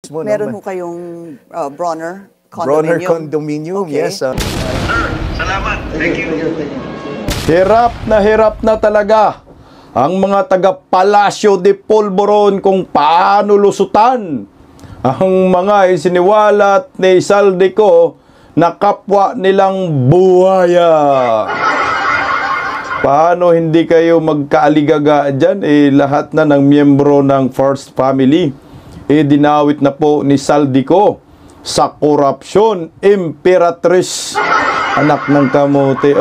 mismo. Meron no? ho kayong Bronner Bronner condominium? Condominium, Okay. yes. Sir, salamat. Thank you. Hirap na talaga ang mga taga Palacio de Polvoron kung paano lusutan ang mga isiniwalat ni Saldico na kapwa nilang buhaya. Paano hindi kayo magkaaligaga dyan? Lahat na ng miyembro ng First Family dinawit na po ni Saldico sa korupsyon. Imperatrice, anak ng kamote,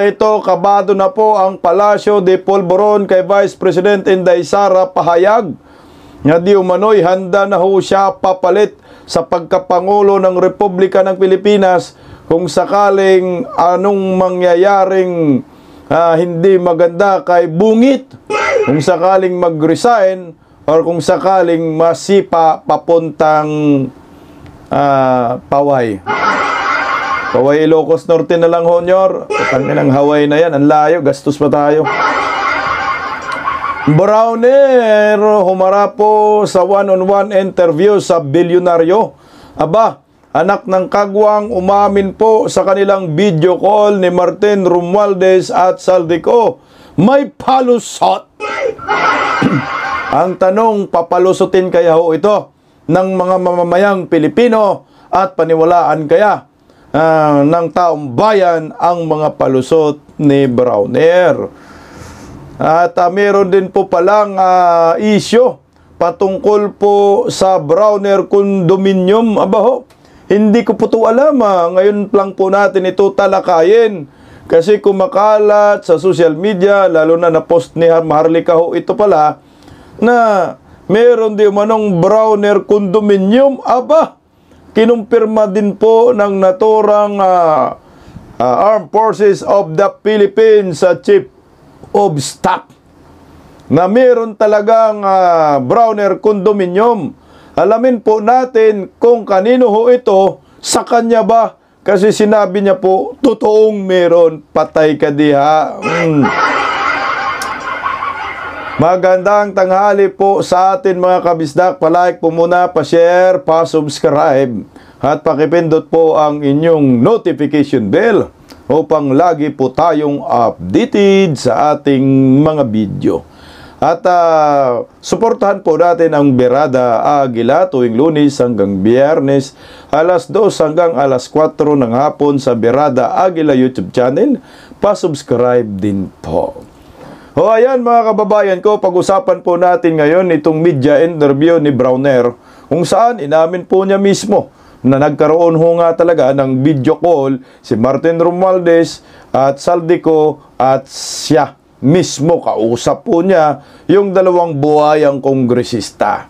ito, kabado na po ang Palacio de Polvoron kay Vice President Inday Sara pahayag na di umano'y handa na ho siya papalit sa pagkapangulo ng Republika ng Pilipinas kung sakaling anong mangyayaring hindi maganda kay Bungit, kung sakaling mag-resign or kung sakaling masipa papuntang Paway. Paway Ilocos Norte na lang, Honyor. Tangin ng Hawaii na yan. Ang layo. Gastos pa tayo. Browner humarap po sa one-on-one interview sa bilyonaryo. Aba, anak ng kagwang umamin po sa kanilang video call ni Martin Romualdez at Saldico. May palusot. Ang tanong, papalusutin kaya ho ito ng mga mamamayang Pilipino at paniwalaan kaya ng taong bayan ang mga palusot ni Browner? At meron din po palang isyo patungkol po sa Browner Condominium. Aba ho, hindi ko po ito alam. Ngayon lang po natin ito talakayin. Kasi kumakalat sa social media, lalo na na-post ni Maharlika ho ito pala, na meron di umanong Browner Condominium. Aba, kinumpirma din po ng naturang Armed Forces of the Philippines sa Chief of Staff na meron talagang Browner Condominium. Alamin po natin kung kanino ho ito, sa kanya ba? Kasi sinabi niya po, totoong meron, patay ka diha. Magandang tanghali po sa atin mga kabisdak. Palike po muna, pa-share, pa-subscribe at pakipindot po ang inyong notification bell upang lagi po tayong updated sa ating mga video. At suportahan po natin ang Berada Agila tuwing Lunes hanggang Biyernes, alas 2 hanggang alas 4 ng hapon sa Berada Agila YouTube channel. Pa-subscribe din po. Ayan mga kababayan ko, pag-usapan po natin ngayon itong media interview ni Browner kung saan inamin po niya mismo na nagkaroon ho nga talaga ng video call si Martin Romualdez at Saldico at siya mismo kausap po niya yung dalawang buhayang kongresista.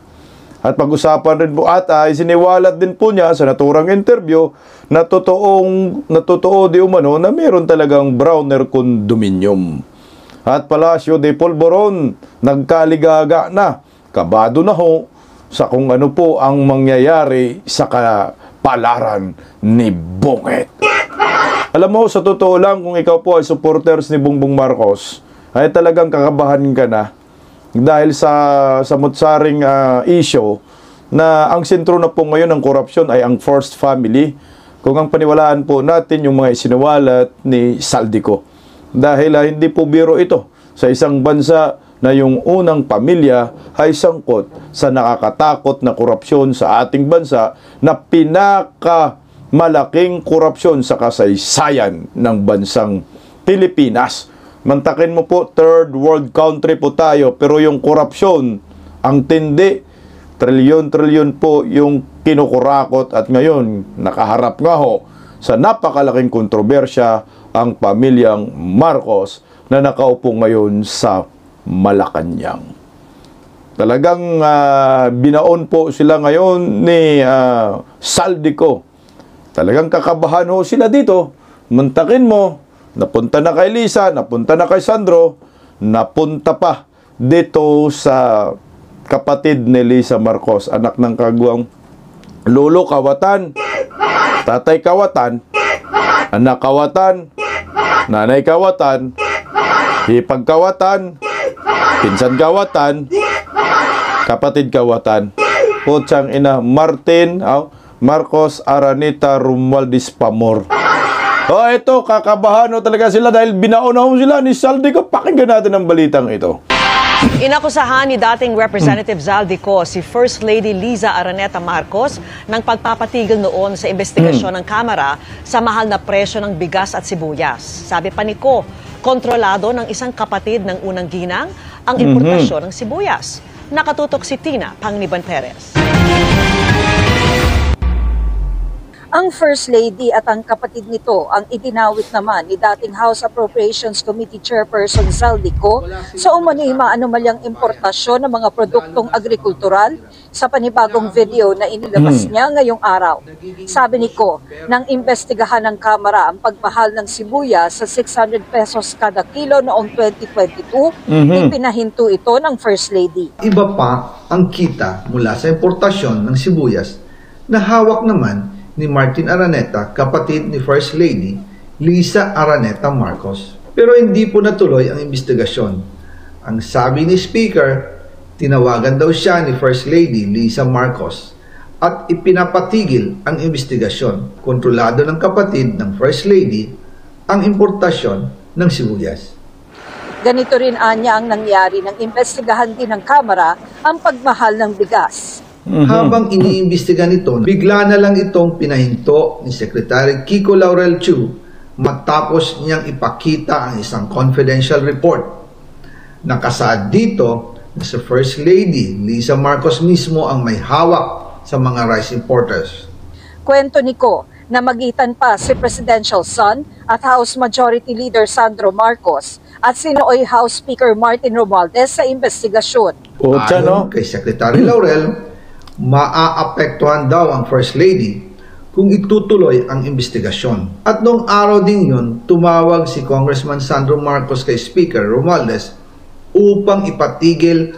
At pag-usapan rin po at isiniwalat din po niya sa naturang interview na totoo di umano na meron talagang Browner Condominium. At Palacio de Polvoron nagkaligaga na, kabado na ho sa kung ano po ang mangyayari sa kapalaran ni Bungit. Alam mo, sa totoo lang, kung ikaw po ay supporters ni Bongbong Marcos, ay talagang kakabahan ka na dahil sa samot-saring issue na ang sentro na po ngayon ng korupsyon ay ang First Family, kung ang paniwalaan po natin yung mga isiniwalat ni Saldico. Dahil hindi po biro ito sa isang bansa na yung unang pamilya ay sangkot sa nakakatakot na korupsyon sa ating bansa na pinakamalaking korupsyon sa kasaysayan ng bansang Pilipinas. Mantakin mo po, third world country po tayo, pero yung korupsyon, ang tindi, trilyon-trilyon po yung kinukurakot at ngayon nakaharap nga ho sa napakalaking kontrobersya ang pamilyang Marcos na nakaupo ngayon sa Malacanang. Talagang binaon po sila ngayon ni Saldico. Talagang kakabahan ho sila dito. Mantakin mo, napunta na kay Lisa, napunta na kay Sandro, napunta pa dito sa kapatid ni Lisa Marcos, anak ng kagwang lolo kawatan, tatay kawatan, anak kawatan, nanay kawatan, hipag kawatan, pinsan kawatan, kapatid kawatan. Putsang ina, Martin, Marcos Araneta Romualdez Pamor. Ito, kakabahan talaga sila dahil binauna sila ni Saldico. Pakinggan natin ang balitang ito. Inakusahan ni dating Representative Zaldico si First Lady Liza Araneta Marcos ng pagpapatigil noon sa investigasyon ng Kamara sa mahal na presyo ng bigas at sibuyas. Sabi pa ni Ko, kontrolado ng isang kapatid ng unang ginang ang importasyon ng sibuyas. Nakatutok si Tina Panganiban Perez. Ang First Lady at ang kapatid nito ang idinawit naman ni dating House Appropriations Committee Chairperson Zaldico sa umano'y maanumalyang importasyon ng mga produktong agrikultural sa panibagong video na inilabas niya ngayong araw. Sabi ni Ko, nang imbestigahan ng Kamara ang pagmahal ng sibuyas sa 600 pesos kada kilo noong 2022, ipinahinto ito ng First Lady. Iba pa ang kita mula sa importasyon ng sibuyas na hawak naman ni Martin Araneta, kapatid ni First Lady Liza Araneta Marcos. Pero hindi po natuloy ang investigasyon. Ang sabi ni Speaker, tinawagan daw siya ni First Lady Liza Marcos at ipinapatigil ang investigasyon. Kontrolado ng kapatid ng First Lady ang importasyon ng sibuyas. Ganito rin anya ang nangyari nang imbestigahan din ng Kamara ang pagmahal ng bigas. Habang iniimbestiga nito, bigla na lang itong pinahinto ni Secretary Kiko Laurel Chu matapos niyang ipakita ang isang confidential report. Nakasaad dito na si First Lady Liza Marcos mismo ang may hawak sa mga rice importers. Kwento ni Ko, na magitan pa si Presidential son at House Majority Leader Sandro Marcos at sinooy House Speaker Martin Romualdez sa investigasyon. Ayon kay Secretary Laurel, maaapektuhan daw ang First Lady kung itutuloy ang investigasyon. At noong araw din yun, tumawag si Congressman Sandro Marcos kay Speaker Romualdez upang ipatigil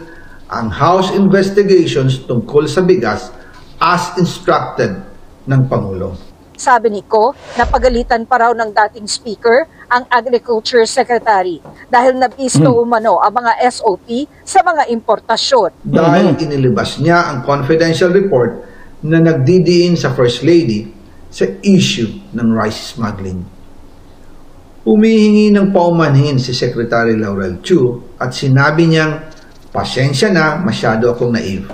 ang House investigations tungkol sa bigas as instructed ng Pangulo. Sabi ni Ko, napagalitan pa raw ng dating Speaker ang Agriculture Secretary dahil nabisto umano ang mga SOP sa mga importasyon. Dahil inilabas niya ang confidential report na nagdidiin sa First Lady sa issue ng rice smuggling. Humihingi ng paumanhin si Secretary Laurel Chu at sinabi niyang, pasensya na, masyado akong naive.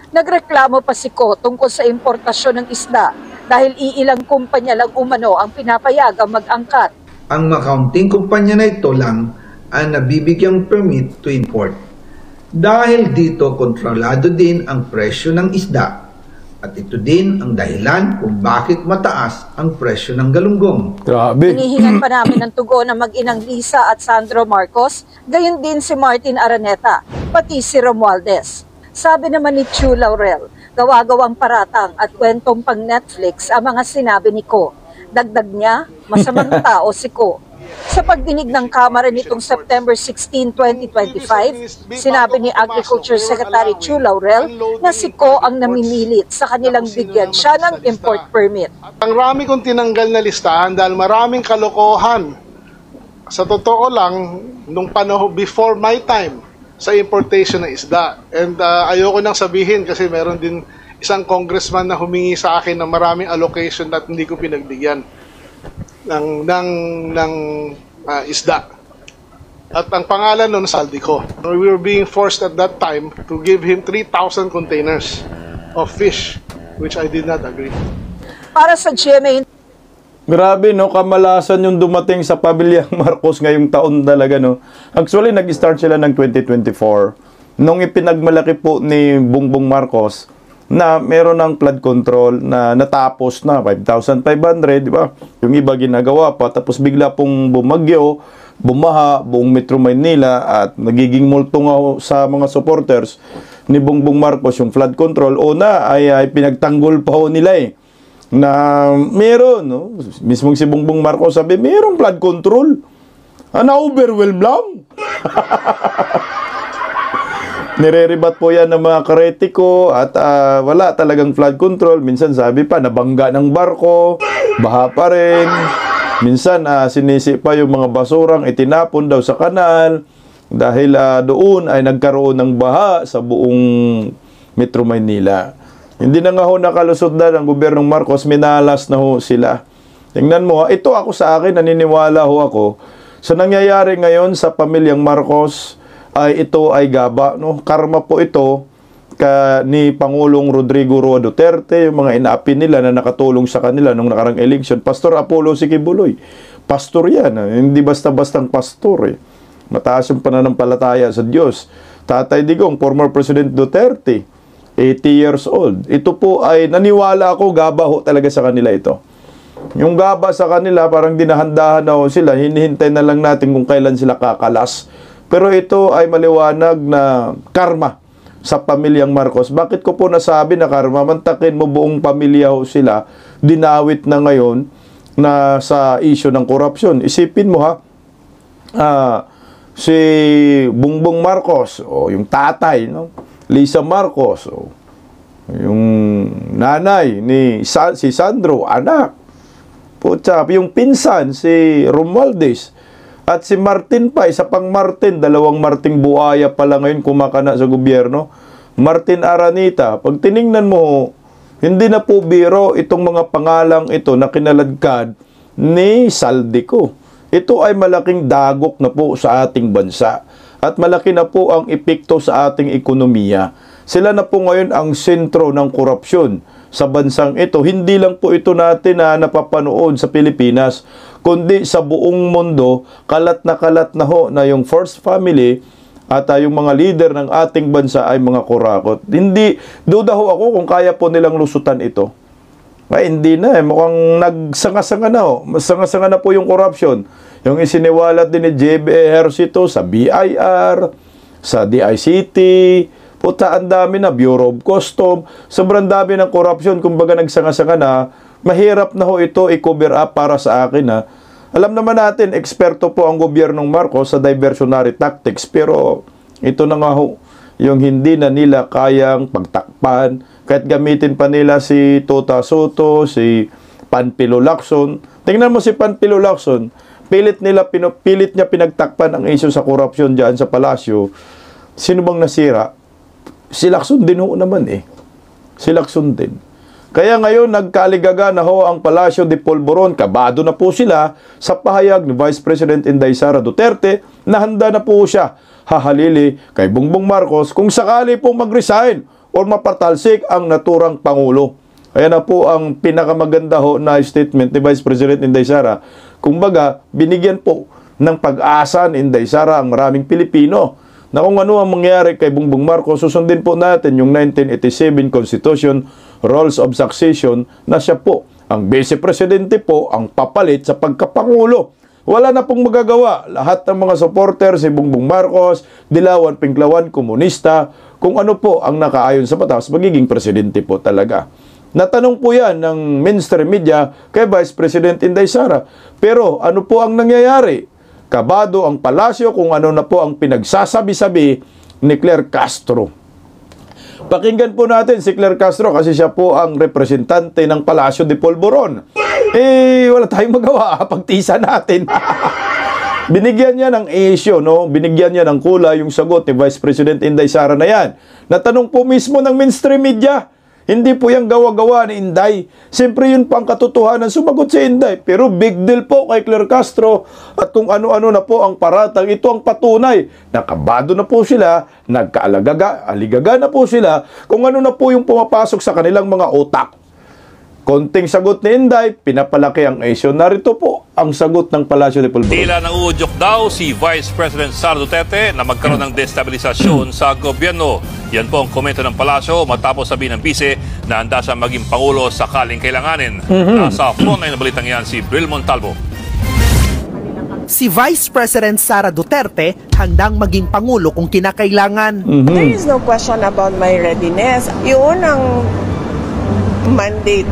Nagreklamo pa si Ko tungkol sa importasyon ng isda dahil iilang kumpanya lang umano ang pinapayagang mag-angkat. Ang makaunting kumpanya na ito lang ang nabibigyang permit to import. Dahil dito kontrolado din ang presyo ng isda at ito din ang dahilan kung bakit mataas ang presyo ng galunggong. Grabe. Hinihingan pa namin ng tugon ng mag-inang Liza at Sandro Marcos, gayon din si Martin Araneta, pati si Romualdez. Sabi naman ni Chu Laurel, gawa-gawang paratang at kwentong pang Netflix ang mga sinabi ni Ko. Dagdag niya, masamang tao si Ko. Sa pagdinig ng Kamara nitong September 16, 2025, sinabi ni Agriculture Secretary Chu Laurel na si Ko ang namimilit sa kanilang bigyan siya ng import permit. Ang rami kong tinanggal na listahan dahil maraming kalokohan. Sa totoo lang, nung panahon before my time, sa importation ng isda. And ayoko nang sabihin kasi meron din isang congressman na humingi sa akin ng maraming allocation at hindi ko pinagbigyan ng isda. At ang pangalan nun, Saldico. We were being forced at that time to give him 3,000 containers of fish, which I did not agree. Para sa GMA, Grabe, no? Kamalasan yung dumating sa Pamilyang Marcos ngayong taon talaga, no? Actually, nag-start sila ng 2024. Nung ipinagmalaki po ni Bongbong Marcos na meron ng flood control na natapos na, 5,500, di ba? Yung iba ginagawa pa, tapos bigla pong bumagyo, bumaha, buong Metro Manila at nagiging multo nga sa mga supporters ni Bongbong Marcos yung flood control. Una ay pinagtanggol pa ho nila na meron, no? Mismong si Bongbong Marcos sabi, merong flood control. Na-overwhelm lang. Nire-rebat po yan ng mga karetiko at wala talagang flood control. Minsan sabi pa, nabangga ng barko, baha pa rin. Minsan sinisi pa yung mga basurang itinapon daw sa kanal dahil doon ay nagkaroon ng baha sa buong Metro Manila. Hindi na nga ho nakalusot na ng gobyernong Marcos, minalas na ho sila. Tingnan mo, ito ako sa akin, naniniwala ho ako, sa nangyayari ngayon sa pamilyang Marcos, ay ito ay gaba, no? Karma po ito ni Pangulong Rodrigo Roa Duterte, yung mga inaapi nila na nakatulong sa kanila nung nakarang election. Pastor Apollo Sikibuloy, pastor yan, hindi basta-bastang pastor eh. Mataas yung pananampalataya sa Diyos. Tatay Digong, former President Duterte, 80 years old. Ito po ay, naniwala ako, gaba ho talaga sa kanila ito. Yung gaba sa kanila, parang dinahandahan na ho sila, hinihintay na lang natin kung kailan sila kakalas. Pero ito ay maliwanag na karma sa pamilyang Marcos. Bakit ko po nasabi na karma? Mantakin mo buong pamilya ho sila, dinawit na ngayon na sa issue ng korupsyon. Isipin mo ha, si Bongbong Marcos, o yung tatay, no? Lisa Marcos, o yung nanay ni si Sandro, anak. Putsa, yung pinsan, si Romualdez, at si Martin pa, isa pang Martin, dalawang Martin Buaya pala ngayon kumakana sa gobyerno. Martin Araneta, pag tiningnan mo, hindi na po biro itong mga pangalang ito na kinaladkad ni Saldico. Ito ay malaking dagok na po sa ating bansa. At malaki na po ang epekto sa ating ekonomiya. Sila na po ngayon ang sentro ng korupsyon sa bansang ito. Hindi lang po ito natin na napapanood sa Pilipinas, kundi sa buong mundo, kalat na ho na yung first family at yung mga leader ng ating bansa ay mga kurakot. Hindi, duda ho ako kung kaya po nilang lusutan ito. Ay, hindi na eh. Mukhang nagsanga-sanga na ho. Masanga-sanga na po yung corruption. Yung isiniwalat din ni JB Ejercito sa BIR, sa DICT, puta, ang dami na, Bureau of Custom, sobrang dami ng corruption, kumbaga nagsanga-sanga na, mahirap na ho ito i-cover up para sa akin ha. Alam naman natin, eksperto po ang gobyernong Marcos sa diversionary tactics, pero ito na nga ho, yung hindi na nila kayang pagtakpan, kahit gamitin pa nila si Tota Soto, si Panfilo Lacson. Tingnan mo si Panfilo Lacson, pilit niya pinagtakpan ang issue sa korupsyon diyan sa palasyo. Sino bang nasira? Si Lacson din ho naman eh. Si Lacson din. Kaya ngayon nagkaaligaga na ho ang Palasyo de Polvoron. Kabado na po sila sa pahayag ni Vice President Inday Sara Duterte na handa na po siya hahalili kay Bongbong Marcos kung sakali po mag-resign o mapatalsik ang naturang Pangulo. Ayan na po ang pinakamaganda ho na statement ni Vice President Inday Sara. Kumbaga, binigyan po ng pag-asa ni Inday Sara ang maraming Pilipino na kung ano ang mangyari kay Bongbong Marcos, susundin po natin yung 1987 Constitution, Rules of Succession, na siya po, ang Vice Presidente po, ang papalit sa pagkapangulo. Wala na pong magagawa. Lahat ng mga supporters si Bongbong Marcos, dilawan, pinklawan, komunista, kung ano po ang nakaayon sa batas, magiging presidente po talaga. Natanong po yan ng mainstream media kay Vice President Inday Sara. Pero ano po ang nangyayari? Kabado ang palasyo kung ano na po ang pinagsasabi-sabi ni Claire Castro. Pakinggan po natin si Claire Castro kasi siya po ang representante ng Palasyo de Polvoron. Wala tayong magawa. Pagtisa natin. Binigyan niya ng issue, no? Binigyan niya ng kulay yung sagot ni Vice President Inday Sara na yan. Natanong po mismo ng mainstream media. Hindi po yung gawa-gawa ni Inday. Siyempre yun pang katotohanan, sumagot si Inday. Pero big deal po kay Claire Castro at kung ano-ano na po ang paratang, ito ang patunay. Nakabado na po sila, aligaga na po sila kung ano na po yung pumapasok sa kanilang mga utak. Konting sagot ni Inday, pinapalaki ang issue. Narito po ang sagot ng Palasyo de Polvoron. Tila nauudyok daw si Vice President Sara Duterte na magkaroon ng destabilisasyon sa gobyerno. Yan po ang komento ng Palasyo matapos sabihin ng bise na handa siya maging Pangulo sakaling kailanganin. Nasa frontline na balitang yan si Bril Montalvo. Si Vice President Sara Duterte handang maging Pangulo kung kinakailangan. There is no question about my readiness. Yun ang mandate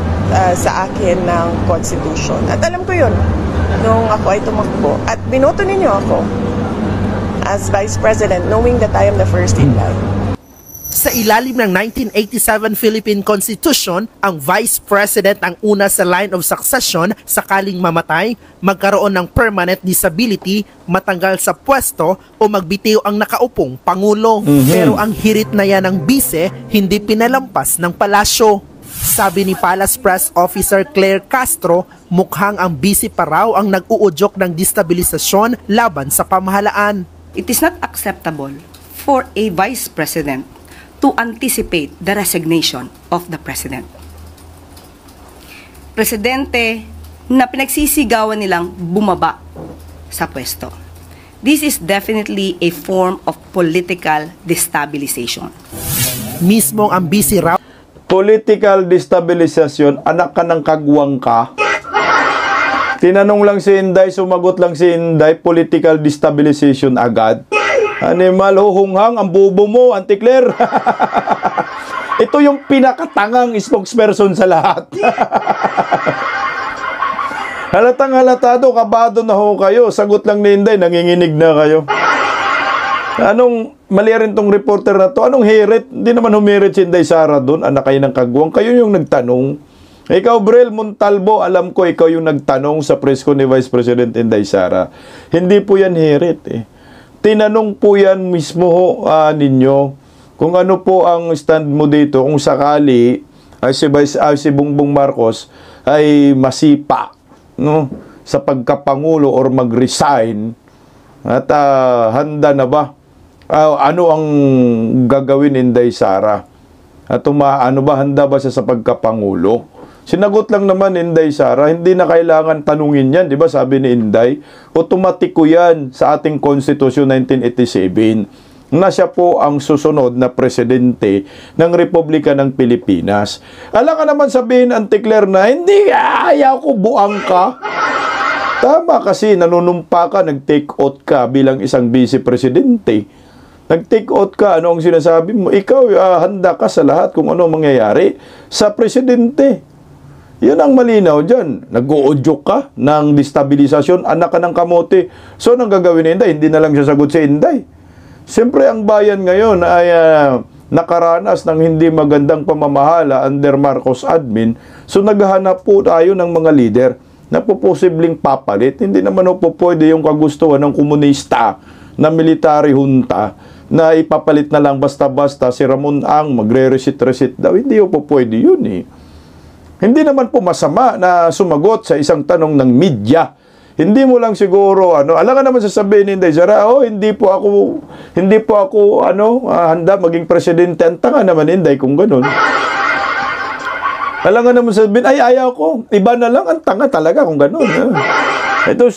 sa akin ng Constitution. At alam ko yun nung ako ay tumakbo. At binoto ninyo ako as Vice President knowing that I am the first in line. Sa ilalim ng 1987 Philippine Constitution, ang Vice President ang una sa line of succession sakaling mamatay, magkaroon ng permanent disability, matanggal sa pwesto o magbitiw ang nakaupong Pangulo. Pero ang hirit na yan ng bise, hindi pinalampas ng palasyo. Sabi ni Palace Press Officer Claire Castro, mukhang ang bise pa raw ang nag-uudyok ng destabilisasyon laban sa pamahalaan. It is not acceptable for a Vice President to anticipate the resignation of the President. Presidente na pinagsisigawan nilang bumaba sa pwesto. This is definitely a form of political destabilization. Mismong ang bisi raw Political destabilization, anak ka ng kagwang ka. Tinanong lang si Inday, sumagot lang si Inday, political destabilization agad. Animal, huhunghang, ang bubo mo, Auntie Claire. Ito yung pinakatangang spokesperson sa lahat. Halatang halatado, kabado na ho kayo. Sagot lang ni Inday, nanginginig na kayo. Anong, mali rin tong reporter na to, anong hirit? Hindi naman humirit si Inday Sara doon, anak kayo ng kagwang. Kayo yung nagtanong. Ikaw, Brel Montalvo, alam ko ikaw yung nagtanong sa press ko ni Vice President Inday Sara. Hindi po yan hirit eh. Tinanong po yan mismo ninyo kung ano po ang stand mo dito kung sakali si Bongbong Marcos ay masipa, no, sa pagkapangulo or mag-resign at handa na ba? Ano ang gagawin Inday Sara? At ano ba, handa ba siya sa pagkapangulo? Sinagot lang naman Inday Sara, hindi na kailangan tanungin yan, di ba sabi ni Inday? Otomatiko yan sa ating Constitution 1987 na siya po ang susunod na presidente ng Republika ng Pilipinas. Alam ka naman sabihin, Auntie Claire, na hindi, ayaw ko, buang ka. Tama kasi, nanunumpa ka, nag-take out ka bilang isang vice-presidente. Nag-take out ka, ano ang sinasabi mo? Ikaw, handa ka sa lahat kung ano mangyayari sa presidente. Yan ang malinaw dyan. Nag-uudyok ka ng destabilisasyon, anak ka ng kamote. So, anong gagawin ni Inday? Hindi na lang siya sagot si Inday. Siyempre, ang bayan ngayon ay nakaranas ng hindi magandang pamamahala under Marcos admin. So, naghahanap po tayo ng mga leader na po posibleng papalit. Hindi naman po pwede yung kagustuhan ng komunista na military junta na ipapalit na lang basta-basta si Ramon Ang magre-resit-resit daw. Hindi po pwede yun eh. Hindi naman po masama na sumagot sa isang tanong ng media. Hindi mo lang siguro, alam ka naman sasabihin ni Inday Sara, hindi po ako, handa maging presidente. Ang tanga naman, Inday, kung ganun. Alam ka naman sabihin, ayaw ko. Iba na lang, ang tanga talaga kung ganun.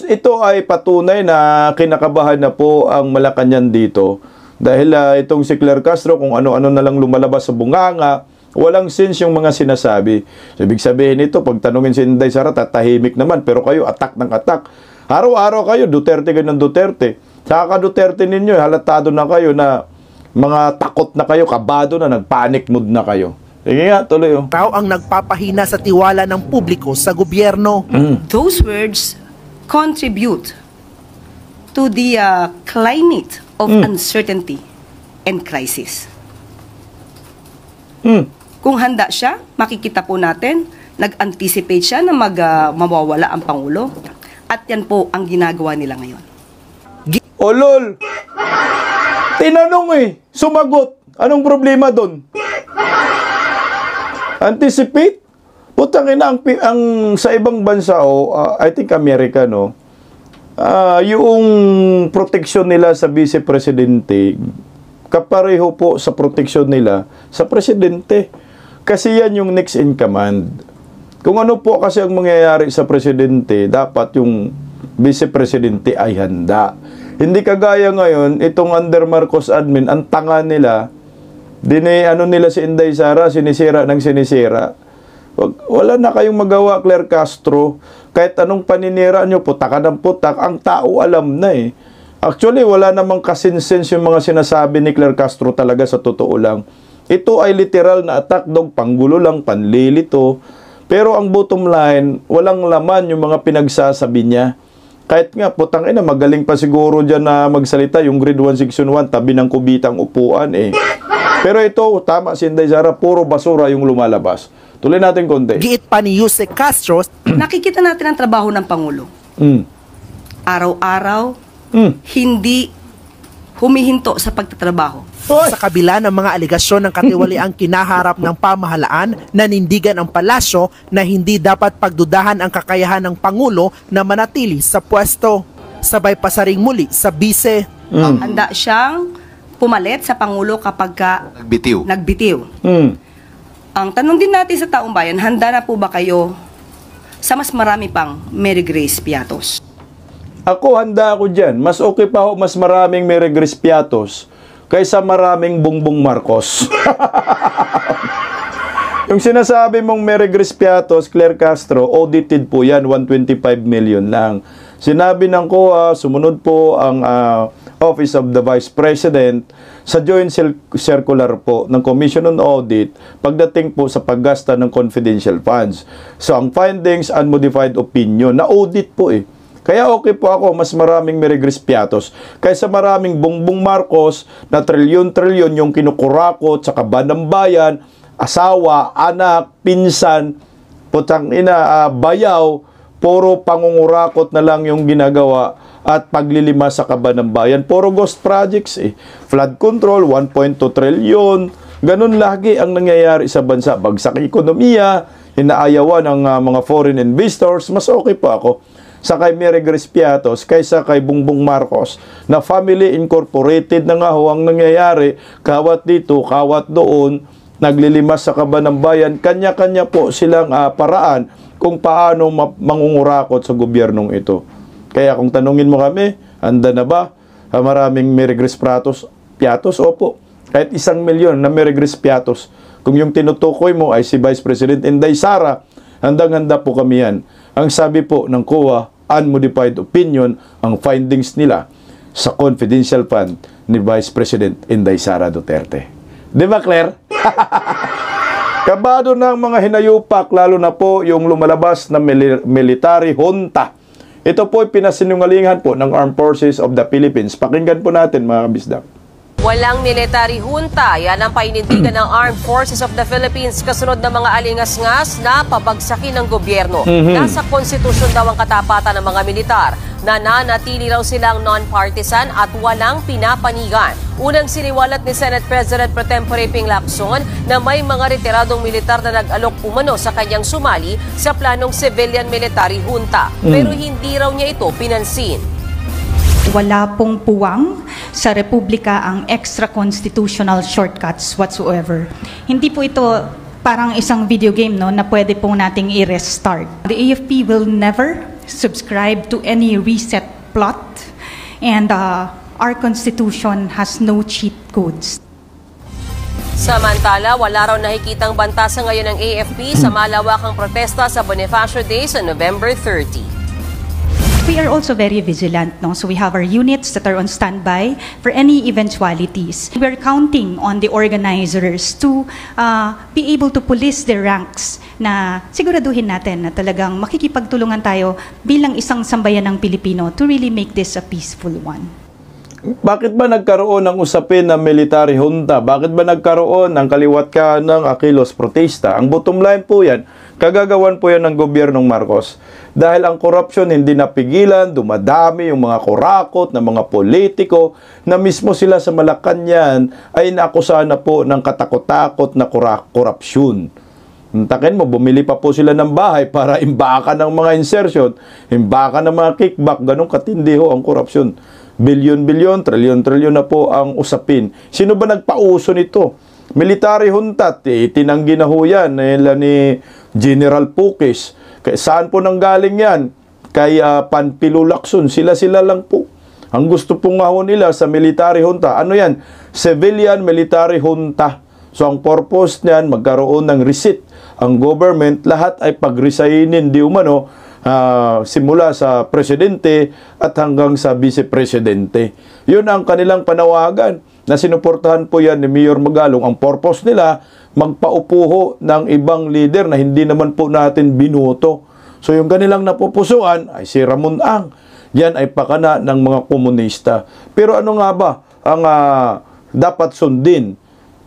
Ito ay patunay na kinakabahan na po ang Malacanang dito. Dahil itong si Claire Castro, kung ano-ano na lang lumalabas sa bunganga, walang sense yung mga sinasabi. So, ibig sabihin ito, pag tanungin si Inday Sara, tatahimik naman. Pero kayo, attack ng attack. Araw-araw kayo, Duterte ganyan Duterte. Saka Duterte ninyo, halatado na kayo na mga takot na kayo, kabado na, nag-panic mood na kayo. Sige nga, tuloy. Tao ang nagpapahina sa tiwala ng publiko sa gobyerno. Those words contribute to the climate of uncertainty and crisis. Kung handa siya, makikita po natin, nag-anticipate siya na mawawala ang Pangulo. At yan po ang ginagawa nila ngayon. Lol! Tinanong sumagot. Anong problema doon? Anticipate? Putang ina, ang sa ibang bansa, I think America, yung proteksyon nila sa vice-presidente, kapareho po sa proteksyon nila sa presidente. Kasi yan yung next in command. Kung ano po kasi ang mangyayari sa presidente, dapat yung vice-presidente ay handa. Hindi kagaya ngayon, itong under Marcos admin, ang tanga nila, nila si Inday Sara, sinisira ng sinisira. Wala na kayong magawa, Claire Castro. Kahit anong paninira nyo, putak ng putak, ang tao alam na eh. Actually, wala namang kasinsens yung mga sinasabi ni Claire Castro talaga sa totoo lang. Ito ay literal na attack dog, panggulo lang, panlilito. Pero ang bottom line, walang laman yung mga pinagsasabi niya. Kahit nga, putang ina, magaling pa siguro dyan na magsalita yung grade 1 section 1, tabi ng kubitang upuan eh. Pero ito, tama si Inday Sara, puro basura yung lumalabas. Tuloy natin konti. Giit pa ni Yuse Castro, Nakikita natin ang trabaho ng Pangulo. Araw-araw, hindi humihinto sa pagtatrabaho. sa kabila ng mga aligasyon ng katiwaliang kinaharap ng pamahalaan, nanindigan ang palasyo na hindi dapat pagdudahan ang kakayahan ng Pangulo na manatili sa pwesto. Sabay pasaring muli sa bise. Handa siyang pumalit sa Pangulo kapag nagbitiw. Ang tanong din natin sa taong bayan, handa na po ba kayo sa mas marami pang Mary Grace Piatos? Ako, handa ako dyan. Mas okay pa ako, mas maraming Mary Grace Piatos kaysa maraming Bongbong Marcos. Yung sinasabi mong Mary Grace Piatos, Claire Castro, audited po yan, 125 million lang. Sinabi ng COA, sumunod po ang Office of the Vice President sa joint circular po ng Commission on Audit pagdating po sa paggasta ng confidential funds. So, ang findings, unmodified opinion, na-audit po eh. Kaya okay po ako, mas maraming Mary Grace Piatos kaysa maraming Bongbong Marcos na trilyon-trilyon yung kinukurakot sa kaban ng bayan, asawa, anak, pinsan, putang ina, bayaw, puro pangungurakot na lang yung ginagawa at paglilima sa kaban ng bayan. Puro ghost projects eh. Flood control, 1.2 trilyon. Ganun lagi ang nangyayari sa bansa. Bagsak ekonomiya, inaayawan ng mga foreign investors. Mas okay po ako sa kay Mary Grace Piatos kaysa kay Bongbong Marcos na family incorporated na nga ho ang nangyayari, kawat dito, kawat doon, naglilimas sa kaban ng bayan, kanya-kanya po silang paraan kung paano mangungurakot sa gobyernong ito. Kaya kung tanungin mo kami, handa na ba maraming Mary Grace Piatos? Opo. Kahit 1 milyon na Mary Grace Piatos. Kung yung tinutukoy mo ay si Vice President Inday Sara, handang-handa po kami yan. Ang sabi po ng COA, unmodified opinion, ang findings nila sa confidential fund ni Vice President Inday Sara Duterte. Di ba, Claire? Kabado ng mga hinayupak, lalo na po yung lumalabas na military junta. Ito po ay pinasinungalingan po ng Armed Forces of the Philippines. Pakinggan po natin, mga kabisdak. Walang military junta. Yan ang painindigan ng Armed Forces of the Philippines kasunod ng mga alingas-ngas na pabagsakin ng gobyerno. Nasa konstitusyon daw ang katapatan ng mga militar. Nananatili raw silang non-partisan at walang pinapanigan. Unang siniwalat ni Senate President Pro Tempore Ping Lacson na may mga retiradong militar na nag-alok umano sa kanyang sumali sa planong civilian military junta. Pero hindi raw niya ito pinansin. Wala pong puwang sa Republika ang extra-constitutional shortcuts whatsoever. Hindi po ito parang isang video game no, na pwede pong nating i-restart. The AFP will never subscribe to any reset plot and our Constitution has no cheat codes. Samantala, wala raw nakikitang bantasa ngayon ng AFP sa malawakang protesta sa Bonifacio Day sa November 30. We are also very vigilant, no? So we have our units that are on standby for any eventualities. We're counting on the organizers to be able to police their ranks na siguraduhin natin na talagang makikipagtulungan tayo bilang isang sambayan ng Pilipino to really make this a peaceful one. Bakit ba nagkaroon ng usapin ng military junta? Bakit ba nagkaroon ng kaliwat ka ng Aquilos protesta? Ang bottom line po yan, kagagawan po yan ng gobyernong Marcos. Dahil ang corruption hindi napigilan, dumadami yung mga kurakot ng mga politiko na mismo sila sa Malacanang ay naakusahan na po ng katakot-takot na korupsyon. Takin mo, bumili pa po sila ng bahay para imbakan ng mga insertion, imbakan ng mga kickback, ganun katindi ho ang korupsyon. Bilyon-bilyon, trilyon-trilyon na po ang usapin. Sino ba nagpauso nito? Military junta, tinanggi na ho yan ni General Pukis. Saan po nanggaling yan? Kay Panfilo Lacson, sila-sila lang po. Ang gusto po nga ho nila sa military junta, ano yan? Civilian military junta. So ang purpose niyan, magkaroon ng receipt. Ang government, lahat ay pag-resignin di umano, simula sa presidente at hanggang sa vice-presidente. Yun ang kanilang panawagan na sinuportahan po yan ni Mayor Magalong. Ang purpose nila, magpaupuho ng ibang leader na hindi naman po natin binuto. So yung kanilang napupusuan ay si Ramon Ang. Yan ay pakana ng mga komunista. Pero ano nga ba ang dapat sundin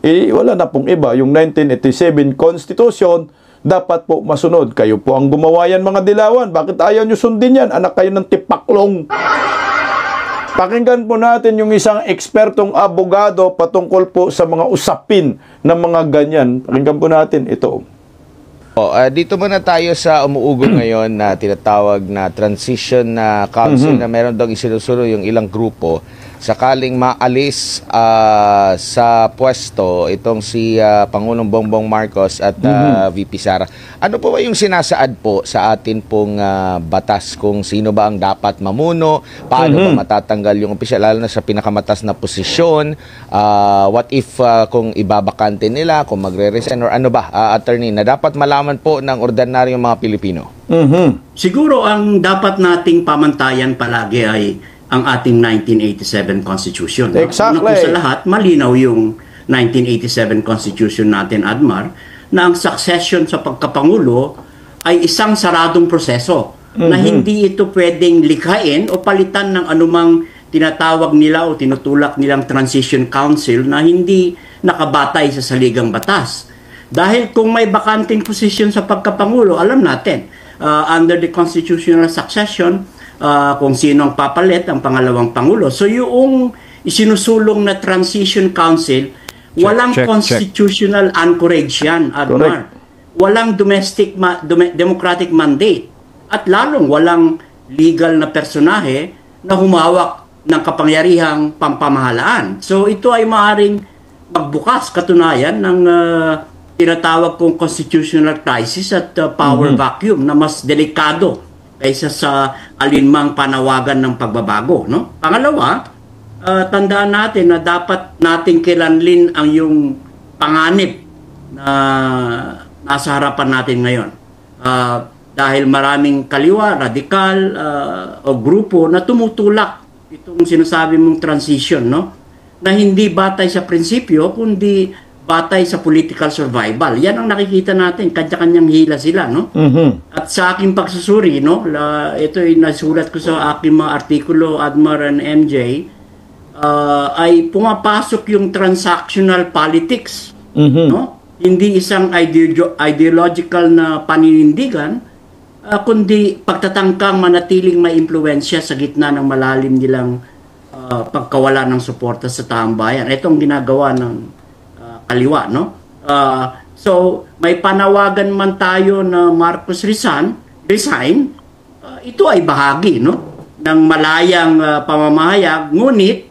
wala na pong iba. Yung 1987 Constitution, dapat po masunod. Kayo po ang gumawa yan, mga dilawan. Bakit ayaw nyo sundin yan? Anak kayo ng tipaklong. Pakinggan po natin yung isang ekspertong abogado patungkol po sa mga usapin ng mga ganyan. Pakinggan po natin ito. Dito muna tayo sa umuugong ngayon na tinatawag na Transition Council na meron daw isinusunod yung ilang grupo sakaling maalis sa pwesto itong si Pangulong Bongbong Marcos at VP Sara. Ano po ba yung sinasaad po sa atin pong batas kung sino ba ang dapat mamuno, paano ba matatanggal yung opisyal, lalo na sa pinakamatas na posisyon, what if kung ibabakante nila, kung magre-resign or ano ba, attorney, na dapat malaman po ng ordinaryong mga Pilipino? Siguro ang dapat nating pamantayan palagi ay ang ating 1987 Constitution. Exactly. Una po sa lahat, malinaw yung 1987 Constitution natin, Admar, na ang succession sa pagkapangulo ay isang saradong proseso na hindi ito pwedeng likhain o palitan ng anumang tinatawag nila o tinutulak nilang Transition Council na hindi nakabatay sa saligang batas. Dahil kung may bakanting position sa pagkapangulo, alam natin, under the constitutional succession, kung sino ang papalit, ang pangalawang pangulo. So yung isinusulong na Transition Council, walang constitutional anchorage yan, Admar. Walang democratic mandate. At lalong walang legal na personahe na humawak ng kapangyarihang pampamahalaan. So ito ay maaaring magbukas katunayan ng tinatawag kong constitutional crisis at power vacuum na mas delikado kaysa sa alinmang panawagan ng pagbabago, no? Pangalawa, tandaan natin na dapat nating kilanlin ang yung panganib na nasa harapan natin ngayon. Dahil maraming kaliwa, radikal, o grupo na tumutulak itong sinasabi mong transition, no? Na hindi batay sa prinsipyo, kundi batay sa political survival. Yan ang nakikita natin, kanya-kanyang hila sila, no? At sa aking pagsusuri, no, ito ay nasulat ko sa aking mga artikulo, Admar and MJ, ay pumapasok yung transactional politics, no? Hindi isang ideological na paninindigan, kundi pagtatangkang manatiling may impluwensya sa gitna ng malalim nilang pagkawala ng suporta sa taong bayan. Ito ang ginagawa ng kaliwa, no? So, may panawagan man tayo na Marcos resign, ito ay bahagi, no, ng malayang pamamahayag, ngunit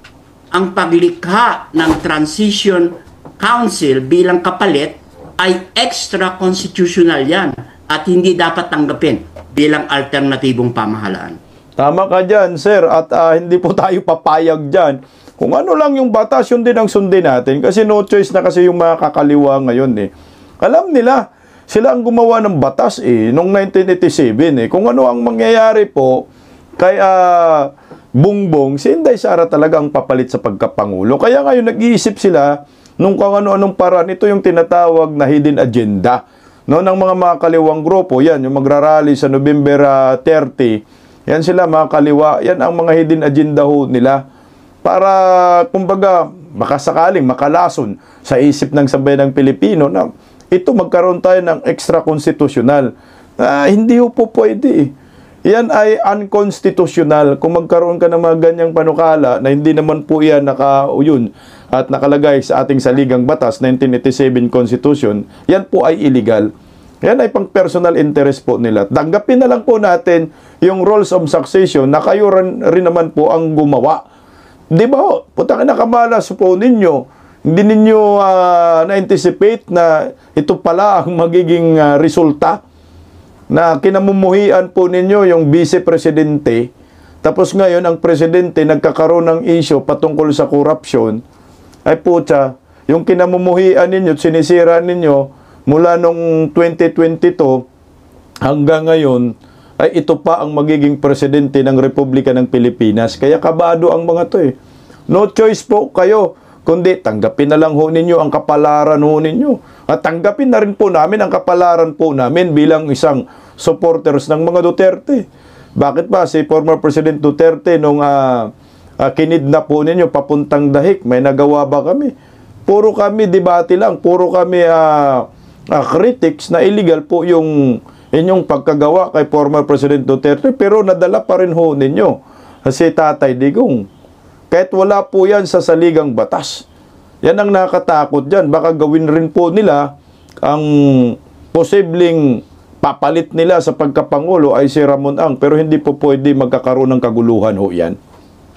ang paglikha ng Transition Council bilang kapalit ay extra constitutional yan at hindi dapat tanggapin bilang alternatibong pamahalaan. Tama ka dyan, sir, at hindi po tayo papayag dyan. Kung ano lang yung batas, yun din ang sundin natin. Kasi no choice na kasi yung mga kakaliwa ngayon eh. Alam nila, sila ang gumawa ng batas eh, noong 1987 eh. Kung ano ang mangyayari po, kay Bongbong, si Inday Sara talaga ang papalit sa pagkapangulo. Kaya ngayon nag-iisip sila, nung kung ano-anong paraan, ito yung tinatawag na hidden agenda. No, ng mga kaliwang grupo, yan, yung magrarally sa November 30, yan sila mga kaliwa, yan ang mga hidden agenda ho nila. Para, kumbaga, makasakaling makalason sa isip ng sambayan ng Pilipino na ito magkaroon tayo ng extra constitutional. Hindi po pwede. Yan ay unconstitutional. Kung magkaroon ka ng mga ganyang panukala na hindi naman po yan nakauyon at nakalagay sa ating saligang batas, 1987 Constitution, yan po ay illegal. Yan ay pang personal interest po nila. Tanggapin na lang po natin yung rules of succession na kayo rin naman po ang gumawa. Di ba ho? Putang ina, kamalas po ninyo. Hindi ninyo na-anticipate na ito pala ang magiging resulta na kinamumuhian po ninyo yung vice-presidente. Tapos ngayon, ang presidente nagkakaroon ng issue patungkol sa korupsyon. Ay putya, yung kinamumuhian ninyo, sinisira ninyo mula nung 2022 hanggang ngayon, ay ito pa ang magiging presidente ng Republika ng Pilipinas. Kaya kabado ang mga to eh. No choice po kayo, kundi tanggapin na lang ho ninyo ang kapalaran ho ninyo. At tanggapin na rin po namin ang kapalaran po namin bilang isang supporters ng mga Duterte. Bakit ba si former President Duterte nung kinidnap po ninyo papuntang Dahig, may nagawa ba kami? Puro kami debate lang, puro kami critics na illegal po yung inyong pagkagawa kay former President Duterte, pero nadala pa rin ho ninyo si Tatay Digong. Kahit wala po yan sa saligang batas. Yan ang nakatakot dyan. Baka gawin rin po nila ang posibleng papalit nila sa pagkapangulo ay si Ramon Ang, pero hindi po pwede magkakaroon ng kaguluhan ho yan.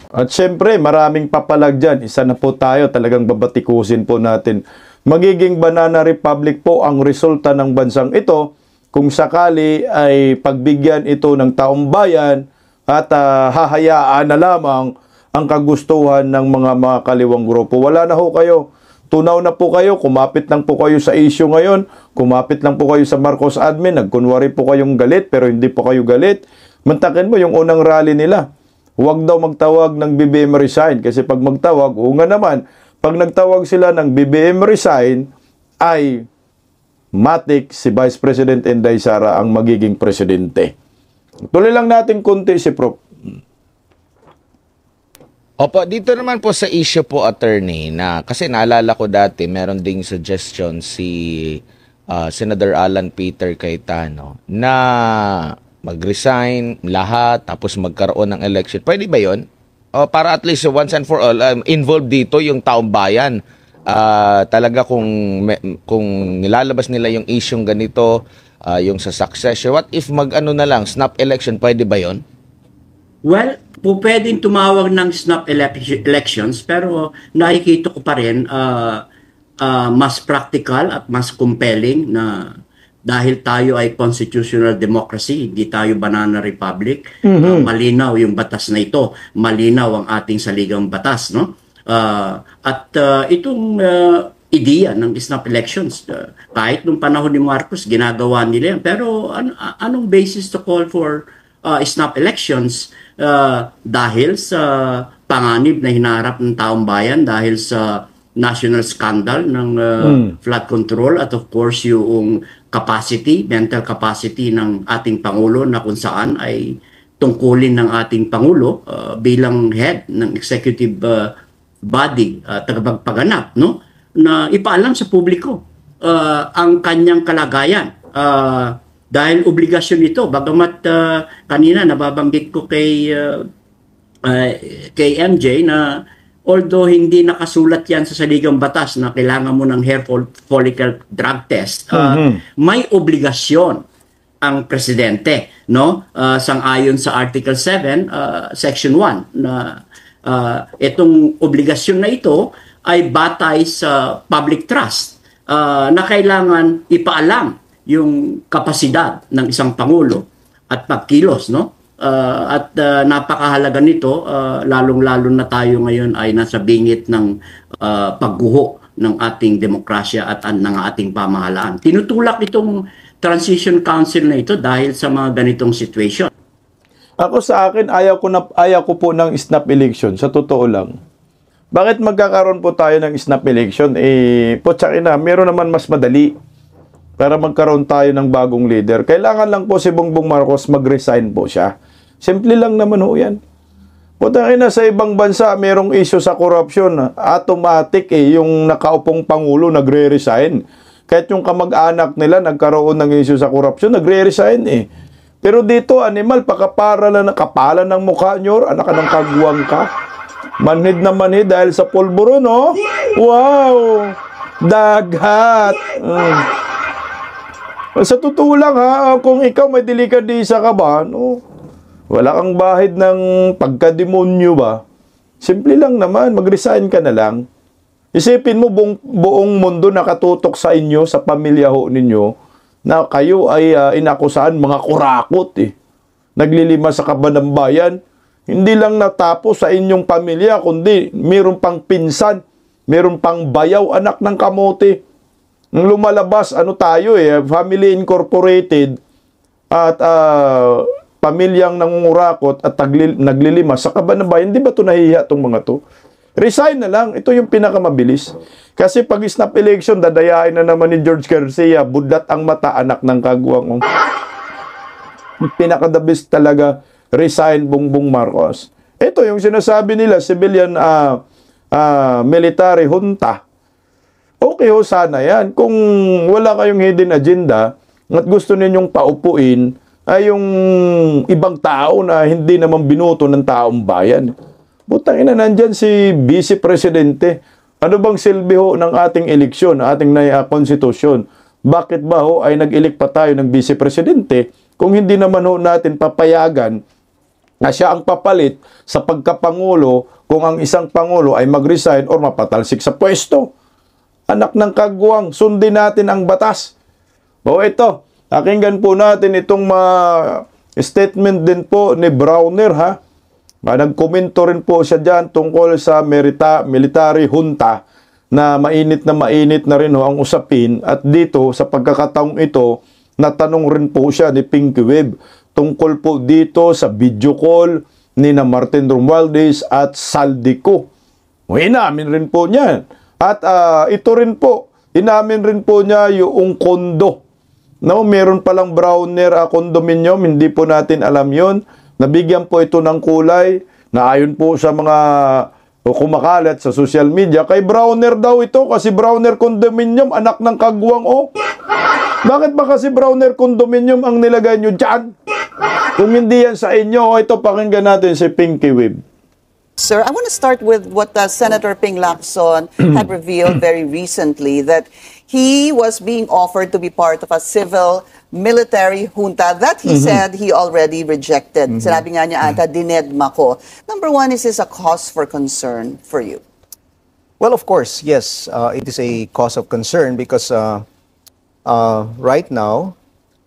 At syempre, maraming papalag dyan. Isa na po tayo, talagang babatikusin po natin. Magiging banana republic po ang resulta ng bansang ito kung sakali ay pagbigyan ito ng taong bayan at hahayaan na lamang ang kagustuhan ng mga kaliwang grupo. Wala na ho kayo. Tunaw na po kayo, kumapit lang po kayo sa issue ngayon, kumapit lang po kayo sa Marcos admin, nagkunwari po kayong galit pero hindi po kayo galit. Mantakin mo yung unang rally nila. Huwag daw magtawag ng BBM resign kasi pag magtawag, nga naman, pag nagtawag sila ng BBM resign ay matik si Vice President Inday Sara ang magiging presidente. Tuloy lang natin konti si Prof. Opo, dito naman po sa issue po, attorney, na kasi naalala ko dati, meron ding suggestion si Senator Alan Peter Cayetano na mag-resign lahat tapos magkaroon ng election. Pwede ba yun? O para at least once and for all, involved dito yung taong bayan. Talaga kung nilalabas nila yung isyong ganito, yung sa succession, what if mag-ano na lang, snap election, pwede ba yun? Well, po pwedeng tumawag ng snap elections, pero nakikita ko pa rin mas practical at mas compelling na dahil tayo ay constitutional democracy, hindi tayo banana republic, malinaw yung batas na ito, malinaw ang ating saligang batas, no? Itong ideya ng snap elections, kahit nung panahon ni Marcos, ginagawa nila yan. Pero anong basis to call for snap elections dahil sa panganib na hinaharap ng taong bayan, dahil sa national scandal ng flood control at of course yung capacity, mental capacity ng ating Pangulo na kung saan ay tungkulin ng ating Pangulo bilang head ng executive body, tagapagpaganap, no? Na ipaalam sa publiko ang kanyang kalagayan. Dahil obligasyon ito, bagamat kanina nababanggit ko kay MJ na although hindi nakasulat yan sa saligang batas na kailangan mo ng hair follicle drug test, may obligasyon ang presidente, no? Sang-ayon sa Article 7, Section 1 na itong obligasyon na ito ay batay sa public trust na kailangan ipaalam yung kapasidad ng isang pangulo at pagkilos, no? Napakahalaga nito, lalong-lalo na tayo ngayon ay nasa bingit ng pagguho ng ating demokrasya at ng ating pamahalaan. Tinutulak itong Transition Council na ito dahil sa mga ganitong situation. Ako sa akin, ayaw ko po ng snap election, sa totoo lang. Bakit magkakaroon po tayo ng snap election? Meron naman mas madali para magkaroon tayo ng bagong leader. Kailangan lang po si Bongbong Marcos mag-resign po siya. Simple lang naman ho yan. Putangina, sa ibang bansa, merong issue sa corruption. Automatic yung nakaupong Pangulo nagre-resign. Kahit yung kamag-anak nila nagkaroon ng issue sa corruption, nagre-resign Pero dito, animal, kapalan ng mukha nyo, anak ka ng kagwang ka. Manhid na manhid dahil sa pulburo, no? Wow! Dagat! Sa totoo lang kung ikaw may delikadisa ka ba, no? Wala kang bahid ng pagkademonyo ba? Simple lang naman, mag-resign ka na lang. Isipin mo buong mundo nakatutok sa inyo, sa pamilya ho ninyo, na kayo ay inakusahan mga kurakot Naglilima sa kaban ng bayan. Hindi lang natapos sa inyong pamilya, kundi mayroon pang pinsan, mayroon pang bayaw, anak ng kamote. Nung lumalabas, tayo Family Incorporated at pamilyang nangungurakot at naglilima sa kaban ng bayan. Hindi ba ito nahihiya itong mga to? Resign na lang. Ito yung pinakamabilis. Kasi pag snap election, dadayain na naman ni George Garcia, budlat ang mata, anak ng kagwang. Pinaka-the best talaga, resign Bongbong Marcos. Ito yung sinasabi nila, civilian military junta. Okay ho, sana yan. Kung wala kayong hidden agenda at gusto ninyong paupuin ay yung ibang tao na hindi naman binuto ng taong bayan. Butang ina, nandyan si Vice Presidente. Ano bang silbi ho ng ating eleksyon, ating konstitusyon? Bakit ba ho ay nag-elect pa tayo ng Vice Presidente kung hindi naman ho natin papayagan na siya ang papalit sa pagkapangulo kung ang isang pangulo ay mag-resign or mapatalsik sa pwesto? Anak ng kagwang, sundin natin ang batas. O ito, pakinggan po natin itong statement din po ni Browner, ha? Nagkomento rin po siya dyan tungkol sa military junta na mainit na rin ho ang usapin. At dito, sa pagkakataong ito, natanong rin po siya ni Pinky Webb tungkol po dito sa video call ni na Martin Romualdez at Saldico. Inamin rin po niya. At ito rin po, inamin rin po niya yung kondo. No, meron palang Browner condominium, hindi po natin alam yon. Nabigyan po ito ng kulay na ayon po sa mga kumakalat sa social media. Kay Browner daw ito kasi Browner condominium, anak ng kagwang o. Bakit ba kasi Browner condominium ang nilagay nyo dyan? Kung hindi yan sa inyo, ito pakinggan natin si Pinky Webb. Sir, I want to start with what Senator Ping Lacson had revealed very recently, that he was being offered to be part of a civil military junta that he said he already rejected. Sinabi nga niya ata, dinedma ko. Number one, is this a cause for concern for you? Well, of course, yes. It is a cause of concern because right now,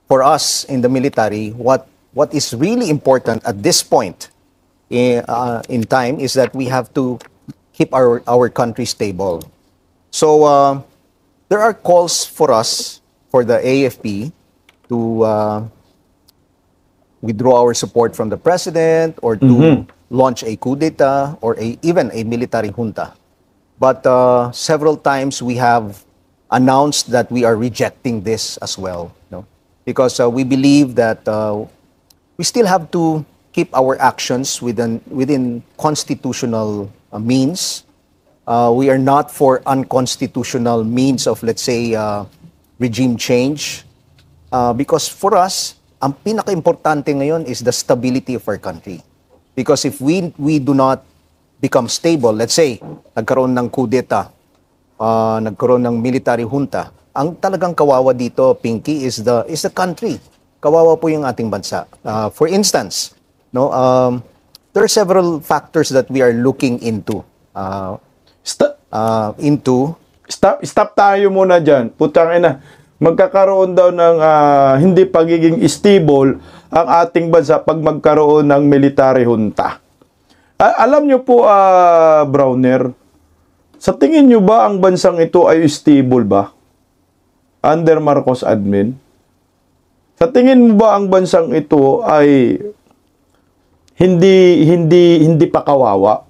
for us in the military, what is really important at this point in time is that we have to keep our country stable. So there are calls for us, for the AFP, to withdraw our support from the president or to launch a coup d'etat or even a military junta. But several times we have announced that we are rejecting this as well, no? Because we believe that we still have to keep our actions within constitutional means. We are not for unconstitutional means of, let's say, regime change. Because for us, ang pinaka-importante ngayon is the stability of our country. Because if we do not become stable, let's say, nagkaroon ng coup d'etat, nagkaroon ng military junta, ang talagang kawawa dito, Pinky, is the country. Kawawa po yung ating bansa. For instance, no, there are several factors that we are looking into. Stop tayo muna dyan. Putang ina, magkakaroon daw ng hindi pagiging stable ang ating bansa pag magkaroon ng military junta. Alam nyo po, Browner, sa tingin nyo ba ang bansang ito ay stable ba? Under Marcos admin? Sa tingin mo ba ang bansang ito ay hindi pa kawawa?